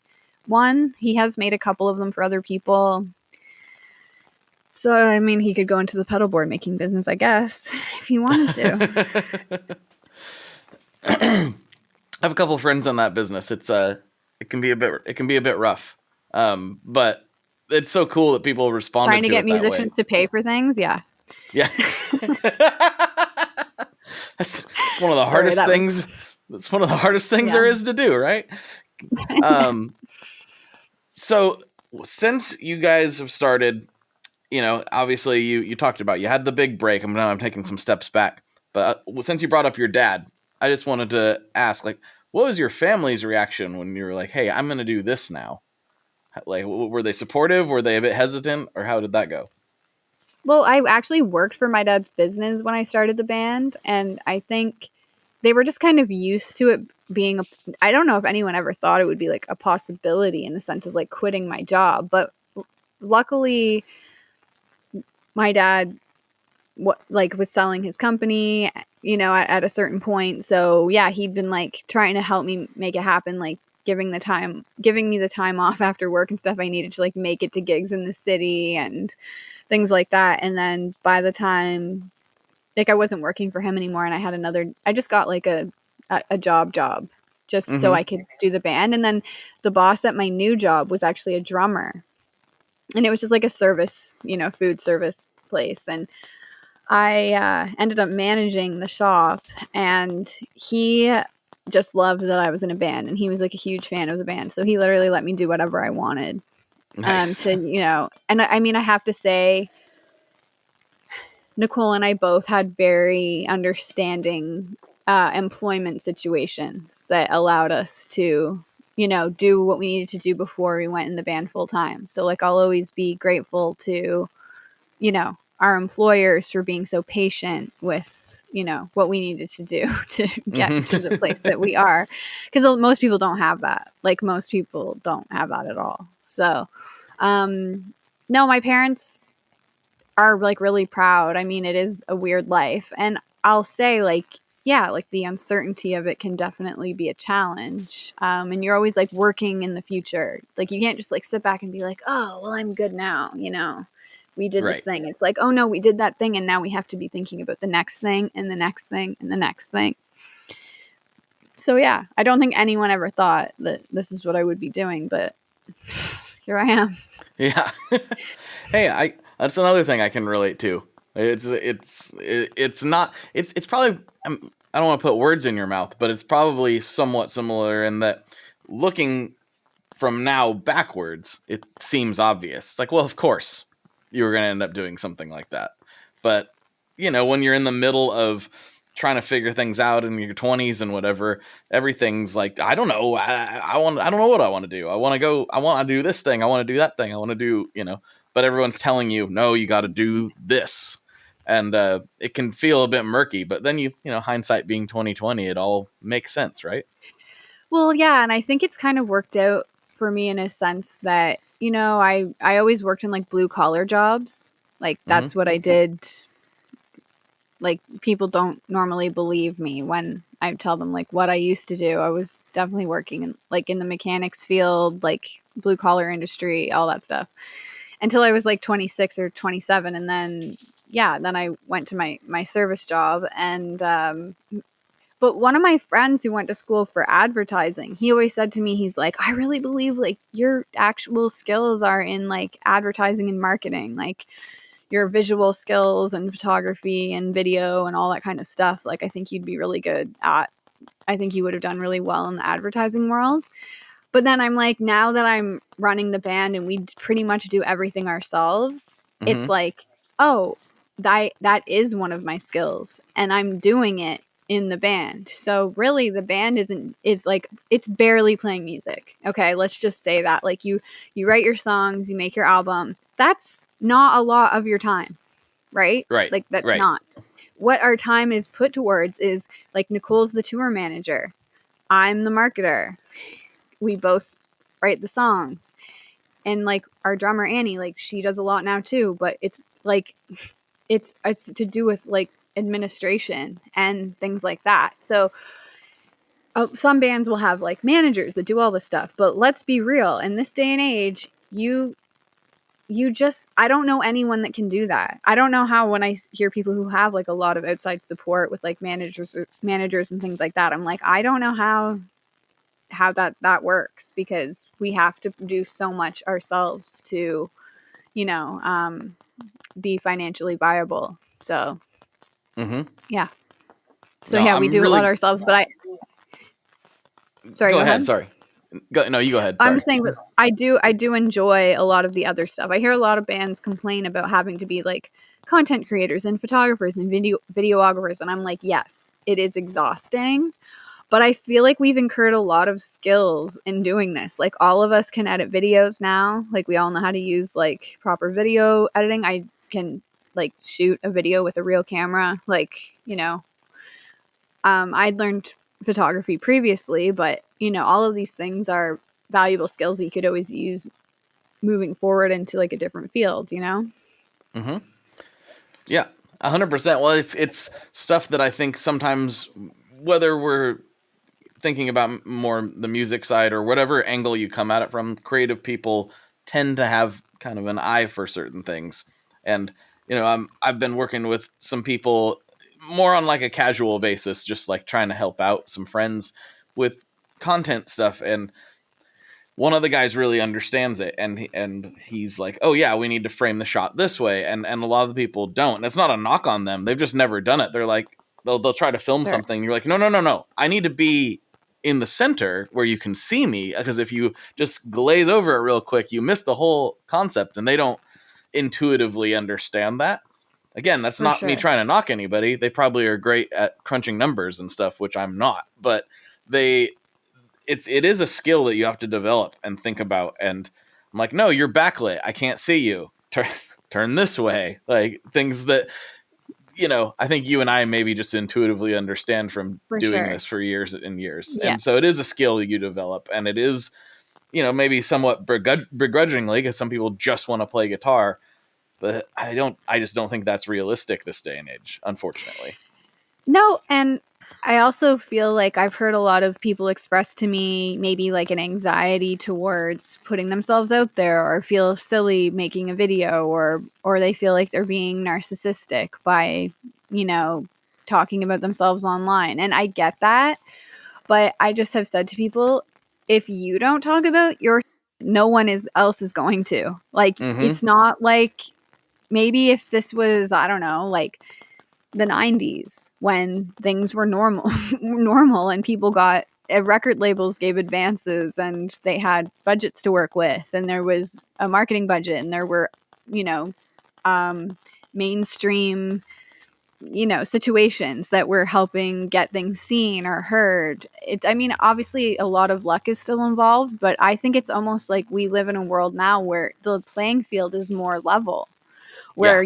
one. He has made a couple of them for other people. So, I mean, he could go into the pedal board making business, I guess, if he wanted to. I have a couple of friends on that business. It can be a bit rough. But it's so cool that people responded Trying to get musicians to pay for things. Yeah. Yeah. That's one of the hardest things. That's one of the hardest things there is to do, right? So since you guys have started, you know, obviously you talked about, you had the big break. I'm taking some steps back, but since you brought up your dad, I just wanted to ask, like, what was your family's reaction when you were like, hey, I'm going to do this now? Like, were they supportive? Were they a bit hesitant, or how did that go? Well, I actually worked for my dad's business when I started the band, and I think they were just kind of used to it being I don't know if anyone ever thought it would be like a possibility in the sense of like quitting my job, but luckily my dad was selling his company, you know, at a certain point. So yeah, he'd been like trying to help me make it happen, like giving me the time off after work and stuff I needed to like make it to gigs in the city and things like that. And then by the time like I wasn't working for him anymore and I just got like a job just so I could do the band. And then the boss at my new job was actually a drummer, and it was just like a service, you know, food service place. And I ended up managing the shop, and he just loved that I was in a band, and he was like a huge fan of the band. So he literally let me do whatever I wanted. Nice. To, you know, and I mean, I have to say, Nicole and I both had very understanding employment situations that allowed us to, you know, do what we needed to do before we went in the band full time. So like, I'll always be grateful to, you know, our employers for being so patient with, you know, what we needed to do to get to the place that we are. Because most people don't have that. Like, most people don't have that at all. So, no, my parents are like really proud. I mean, it is a weird life. And I'll say, like, yeah, like the uncertainty of it can definitely be a challenge. And you're always like working in the future. Like, you can't just like sit back and be like, oh, well, I'm good now, you know. We did this thing. It's like, oh no, we did that thing, and now we have to be thinking about the next thing and the next thing and the next thing. So yeah, I don't think anyone ever thought that this is what I would be doing, but here I am. Yeah. Hey, that's another thing I can relate to. It's probably, I don't want to put words in your mouth, but it's probably somewhat similar in that looking from now backwards, it seems obvious. It's like, well, of course you were going to end up doing something like that. But, you know, when you're in the middle of trying to figure things out in your 20s and whatever, everything's like, I don't know. I don't know what I want to do. I want to do this thing. I want to do that thing. I want to do, you know, but everyone's telling you, no, you got to do this. And it can feel a bit murky, but then you know, hindsight being 2020, it all makes sense, right? Well, yeah. And I think it's kind of worked out for me in a sense that, you know, I always worked in like blue collar jobs. Like, that's what I did. Like, people don't normally believe me when I tell them like what I used to do. I was definitely working in the mechanics field, like blue collar industry, all that stuff, until I was like 26 or 27. And then, then I went to my service job. And, but one of my friends who went to school for advertising, he always said to me, he's like, I really believe like your actual skills are in like advertising and marketing, like your visual skills and photography and video and all that kind of stuff. Like, I think you'd be really good at, I think you would have done really well in the advertising world. But then I'm like, now that I'm running the band and we pretty much do everything ourselves, it's like, oh, that is one of my skills, and I'm doing it in the band. So really the band is like, it's barely playing music. Okay, let's just say that. Like, you write your songs, you make your album. That's not a lot of your time, right? Right. Like, that's right. not. What our time is put towards is, like, Nicole's the tour manager. I'm the marketer. We both write the songs. And like our drummer Annie, like she does a lot now too, but it's like it's to do with like administration and things like that. So some bands will have like managers that do all this stuff, but let's be real, in this day and age, I don't know anyone that can do that. I don't know how, when I hear people who have like a lot of outside support with like managers and things like that, I'm like, I don't know how that works, because we have to do so much ourselves to, be financially viable. So, yeah. So No, we I'm do a lot really- ourselves, but sorry, go ahead. Sorry. No, you go ahead. Sorry. I'm saying that I do enjoy a lot of the other stuff. I hear a lot of bands complain about having to be like content creators and photographers and videographers, and I'm like, yes, it is exhausting, but I feel like we've incurred a lot of skills in doing this. Like all of us can edit videos now. Like we all know how to use like proper video editing. I can like shoot a video with a real camera. Like, I'd learned photography previously, but all of these things are valuable skills that you could always use moving forward into like a different field, Yeah, 100%. Well, it's stuff that I think sometimes, whether we're thinking about more the music side or whatever angle you come at it from, creative people tend to have kind of an eye for certain things. And, I've been working with some people more on like a casual basis, just like trying to help out some friends with content stuff. And one of the guys really understands it, and he's like, oh yeah, we need to frame the shot this way. And a lot of the people don't. And it's not a knock on them. They've just never done it. They're like, they'll try to film something. You're like, no. I need to be in the center where you can see me, because if you just glaze over it real quick, you miss the whole concept, and they don't intuitively understand that. Again, that's not me trying to knock anybody. They probably are great at crunching numbers and stuff, which I'm not. But it is a skill that you have to develop and think about. And I'm like, no, you're backlit. I can't see you. Turn this way. Like things that, I think you and I maybe just intuitively understand from doing this for years and years. Yes. And so it is a skill you develop. And it is, maybe somewhat begrudgingly, because some people just want to play guitar. But I just don't think that's realistic this day and age, unfortunately. No, and I also feel like I've heard a lot of people express to me maybe like an anxiety towards putting themselves out there, or feel silly making a video, or they feel like they're being narcissistic by, talking about themselves online. And I get that, but I just have said to people, if you don't talk about no one else is going to. Like, It's not like, maybe if this was, I don't know, like the 90s when things were normal and people got record labels gave advances and they had budgets to work with, and there was a marketing budget, and there were, mainstream, situations that were helping get things seen or heard. Obviously a lot of luck is still involved, but I think it's almost like we live in a world now where the playing field is more level, where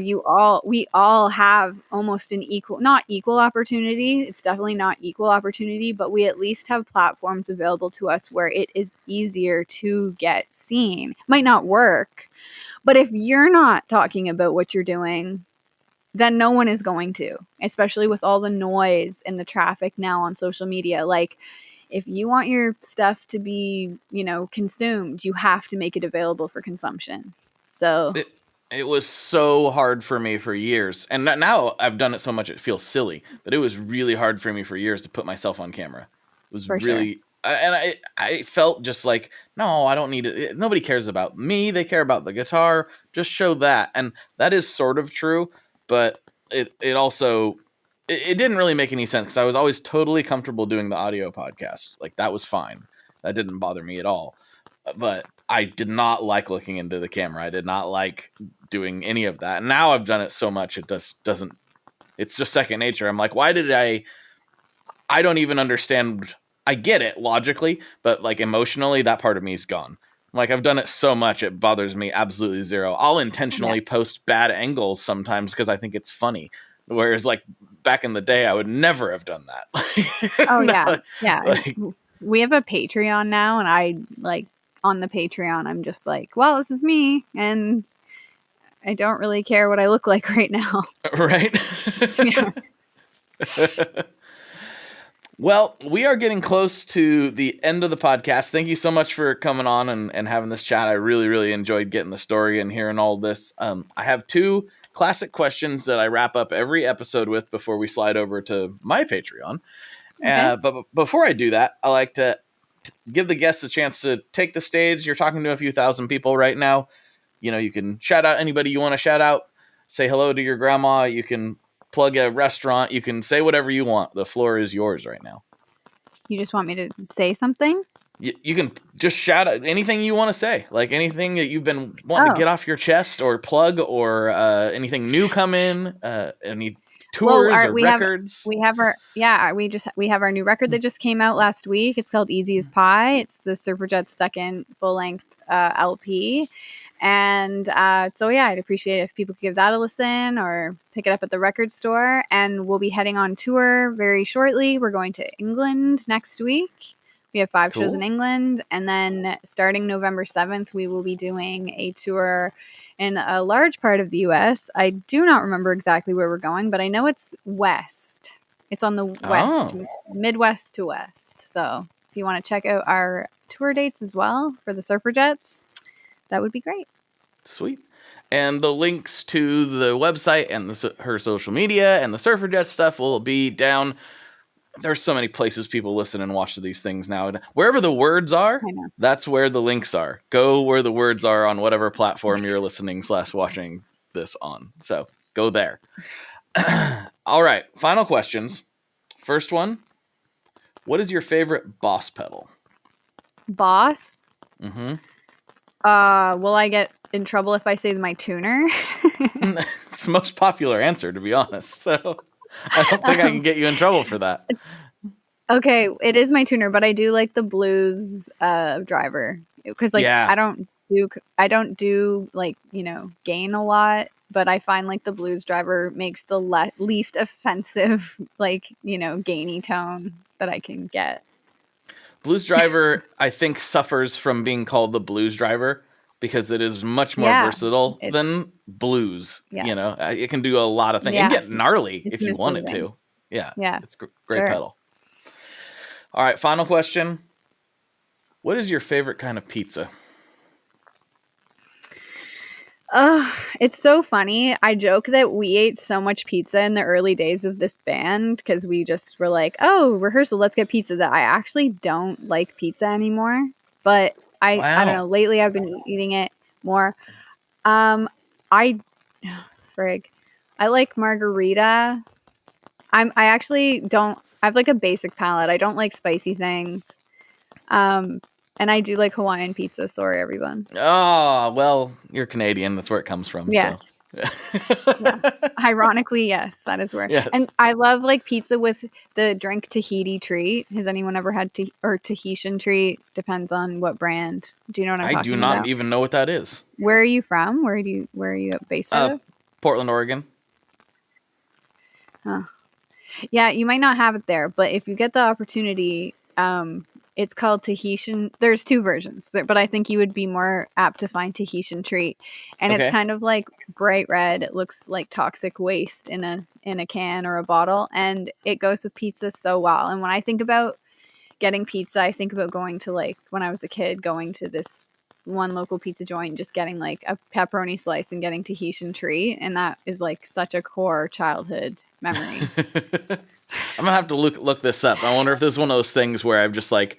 we all have almost an not equal opportunity. It's definitely not equal opportunity, but we at least have platforms available to us where it is easier to get seen. Might not work, but if you're not talking about what you're doing, then no one is going to, especially with all the noise and the traffic now on social media. Like, if you want your stuff to be, consumed, you have to make it available for consumption. So it was so hard for me for years. And now I've done it so much it feels silly. But it was really hard for me for years to put myself on camera. It was really... Sure. And I felt just like, no, I don't need it. Nobody cares about me. They care about the guitar. Just show that. And that is sort of true. But it also... It didn't really make any sense, because I was always totally comfortable doing the audio podcast. Like, that was fine. That didn't bother me at all. But I did not like looking into the camera. I did not like doing any of that. And now I've done it so much, it doesn't, it's just second nature. I'm like, why did I don't even understand. I get it logically, but like emotionally, that part of me is gone. Like, I've done it so much, it bothers me absolutely zero. I'll intentionally post bad angles sometimes because I think it's funny. Whereas like back in the day, I would never have done that. Oh yeah. Yeah. Like, we have a Patreon now, and I like on the Patreon, I'm just like, well, this is me, and I don't really care what I look like right now. Right? Yeah. Well, we are getting close to the end of the podcast. Thank you so much for coming on and having this chat. I really, really enjoyed getting the story and hearing all this. I have 2 classic questions that I wrap up every episode with before we slide over to my Patreon. Okay. But before I do that, I like to give the guests a chance to take the stage. You're talking to a few thousand people right now. You know, you can shout out anybody you want to shout out, say hello to your grandma. You can plug a restaurant. You can say whatever you want. The floor is yours right now. You just want me to say something? You can just shout out anything you want to say, like anything that you've been wanting to get off your chest or plug, or anything new come in, any tours or records. We have our new record that just came out last week. It's called Easy as Pie. It's the Surfrajettes' second full-length LP. And so I'd appreciate it if people could give that a listen or pick it up at the record store. And we'll be heading on tour very shortly. We're going to England next week. We have 5 shows in England. And then starting November 7th, we will be doing a tour in a large part of the U.S. I do not remember exactly where we're going, but I know it's west. It's on the west, Midwest to west. So if you want to check out our tour dates as well for the Surfrajettes, that would be great. Sweet. And the links to the website and her social media and the Surfrajettes stuff will be down. There's so many places people listen and watch these things now. Wherever the words are, that's where the links are. Go where the words are on whatever platform you're listening / watching this on. So go there. All right. Final questions. First one. What is your favorite Boss pedal? Boss? Mm-hmm. Will I get in trouble if I say my tuner? It's the most popular answer, to be honest. So I don't think I can get you in trouble for that. Okay, it is my tuner, but I do like the blues driver because I don't do like, gain a lot, but I find like the blues driver makes the least offensive gainy tone that I can get. Blues driver, I think, suffers from being called the blues driver because it is much more versatile than blues. Yeah. It can do a lot of things. Yeah. It can get gnarly if you want it misleading. to. Yeah. It's a great pedal. All right, final question. What is your favorite kind of pizza? It's so funny. I joke that we ate so much pizza in the early days of this band because we just were like, oh, rehearsal, let's get pizza, that I actually don't like pizza anymore. But I don't know. Lately, I've been eating it more. I like margarita. I actually don't. I have like a basic palate. I don't like spicy things. And I do like Hawaiian pizza. Sorry, everyone. Oh, well, you're Canadian. That's where it comes from. Yeah. So. Yeah. Ironically, yes, that is where. Yes. And I love like pizza with the drink Tahiti treat. Has anyone ever had or Tahitian treat? Depends on what brand. Do you know what I'm talking about? I do not even know what that is. Where are you from? Where are you based out of? Portland, Oregon. Huh. Yeah, you might not have it there, but if you get the opportunity, it's called Tahitian. There's 2 versions, but I think you would be more apt to find Tahitian treat. And It's kind of like bright red. It looks like toxic waste in a can or a bottle, and it goes with pizza so well. And when I think about getting pizza, I think about going to, like, when I was a kid, going to this one local pizza joint, just getting like a pepperoni slice and getting Tahitian treat, and that is like such a core childhood memory. I'm gonna have to look this up. I wonder if this is one of those things where I've just like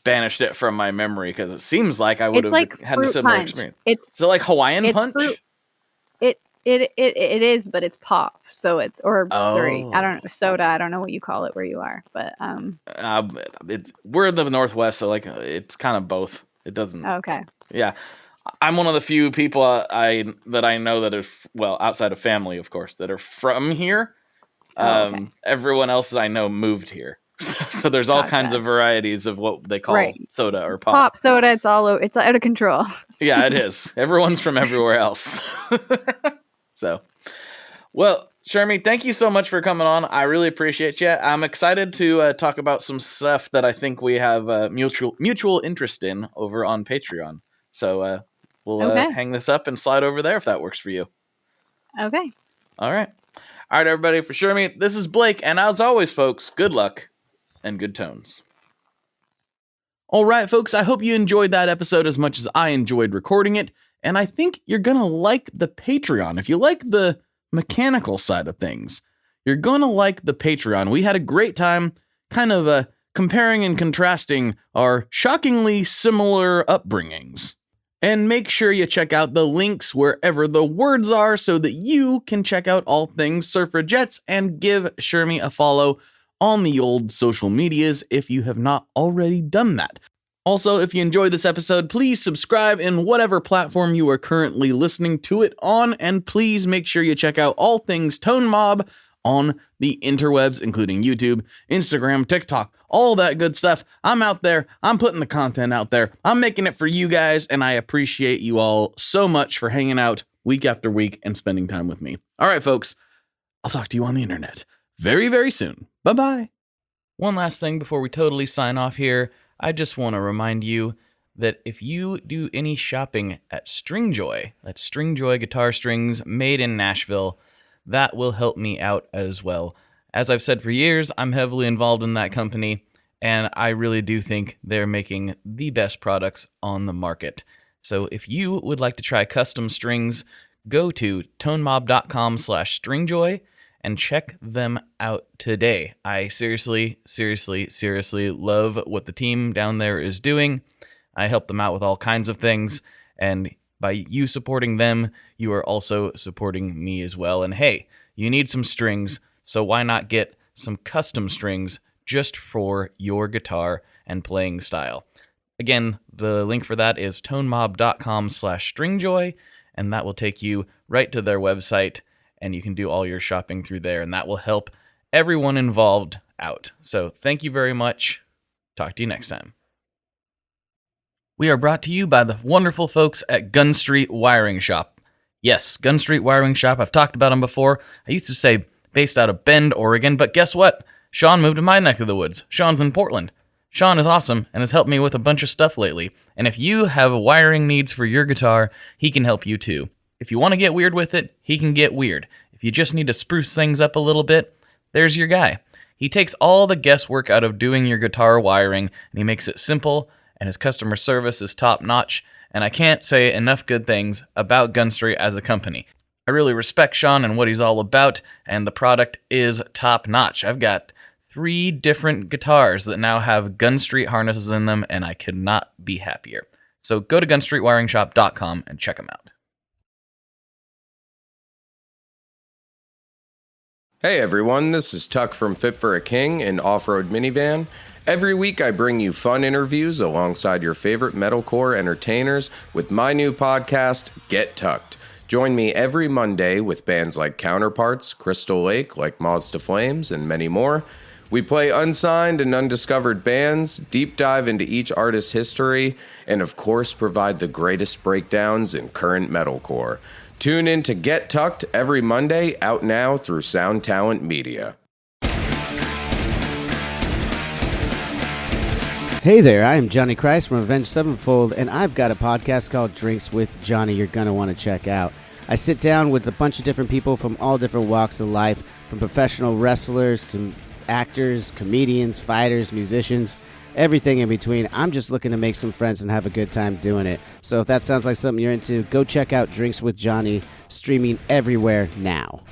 banished it from my memory because it seems like I would have like had a similar punch. experience. Is it like Hawaiian punch? Fruit. It is, but it's pop. So it's sorry, I don't know, soda. I don't know what you call it where you are, but we're in the Northwest, so like it's kind of both. It doesn't. Okay. Yeah, I'm one of the few people that I know that are outside of family, of course, that are from here. Okay. Everyone else I know moved here, so there's all kinds of varieties of what they call soda or pop. Pop soda. It's it's out of control. Yeah, it is. Everyone's from everywhere else. So, well, Shermy, thank you so much for coming on. I really appreciate you. I'm excited to talk about some stuff that I think we have mutual interest in over on Patreon. So we'll hang this up and slide over there if that works for you. Okay. All right. All right, everybody. For Shermy, this is Blake. And as always, folks, good luck and good tones. All right, folks, I hope you enjoyed that episode as much as I enjoyed recording it. And I think you're going to like the Patreon. If you like the mechanical side of things, you're going to like the Patreon. We had a great time kind of comparing and contrasting our shockingly similar upbringings. And make sure you check out the links wherever the words are so that you can check out all things Surfrajettes and give Shermy a follow on the old social medias if you have not already done that. Also, if you enjoyed this episode, please subscribe in whatever platform you are currently listening to it on, and please make sure you check out all things Tone Mob on the interwebs, including YouTube, Instagram, TikTok, all that good stuff. I'm out there. I'm putting the content out there. I'm making it for you guys, and I appreciate you all so much for hanging out week after week and spending time with me. All right, folks, I'll talk to you on the internet very, very soon. Bye-bye. One last thing before we totally sign off here. I just want to remind you that if you do any shopping at Stringjoy, that's Stringjoy guitar strings made in Nashville, that will help me out as well. As I've said for years, I'm heavily involved in that company, and I really do think they're making the best products on the market. So if you would like to try custom strings, go to tonemob.com/stringjoy and check them out today. I seriously love what the team down there is doing. I help them out with all kinds of things, and by you supporting them, you are also supporting me as well. And hey, you need some strings, so why not get some custom strings just for your guitar and playing style? Again, the link for that is tonemob.com/stringjoy, and that will take you right to their website, and you can do all your shopping through there, and that will help everyone involved out. So thank you very much. Talk to you next time. We are brought to you by the wonderful folks at Gun Street Wiring Shop. Yes, Gun Street Wiring Shop. I've talked about them before. I used to say based out of Bend, Oregon, but guess what? Sean moved to my neck of the woods. Sean's in Portland. Sean is awesome and has helped me with a bunch of stuff lately. And if you have wiring needs for your guitar, he can help you too. If you want to get weird with it, he can get weird. If you just need to spruce things up a little bit, there's your guy. He takes all the guesswork out of doing your guitar wiring, and he makes it simple, and his customer service is top-notch, and I can't say enough good things about Gun Street as a company. I really respect Sean and what he's all about, and the product is top-notch. I've got 3 different guitars that now have Gun Street harnesses in them, and I could not be happier. So go to gunstreetwiringshop.com and check them out. Hey everyone, this is Tuck from Fit for a King, an off-road minivan. Every week I bring you fun interviews alongside your favorite metalcore entertainers with my new podcast, Get Tucked. Join me every Monday with bands like Counterparts, Crystal Lake, like Moths to Flames, and many more. We play unsigned and undiscovered bands, deep dive into each artist's history, and of course provide the greatest breakdowns in current metalcore. Tune in to Get Tucked every Monday, out now through Sound Talent Media. Hey there, I am Johnny Christ from Avenged Sevenfold, and I've got a podcast called Drinks with Johnny you're going to want to check out. I sit down with a bunch of different people from all different walks of life, from professional wrestlers to actors, comedians, fighters, musicians, everything in between. I'm just looking to make some friends and have a good time doing it. So if that sounds like something you're into, go check out Drinks with Johnny, streaming everywhere now.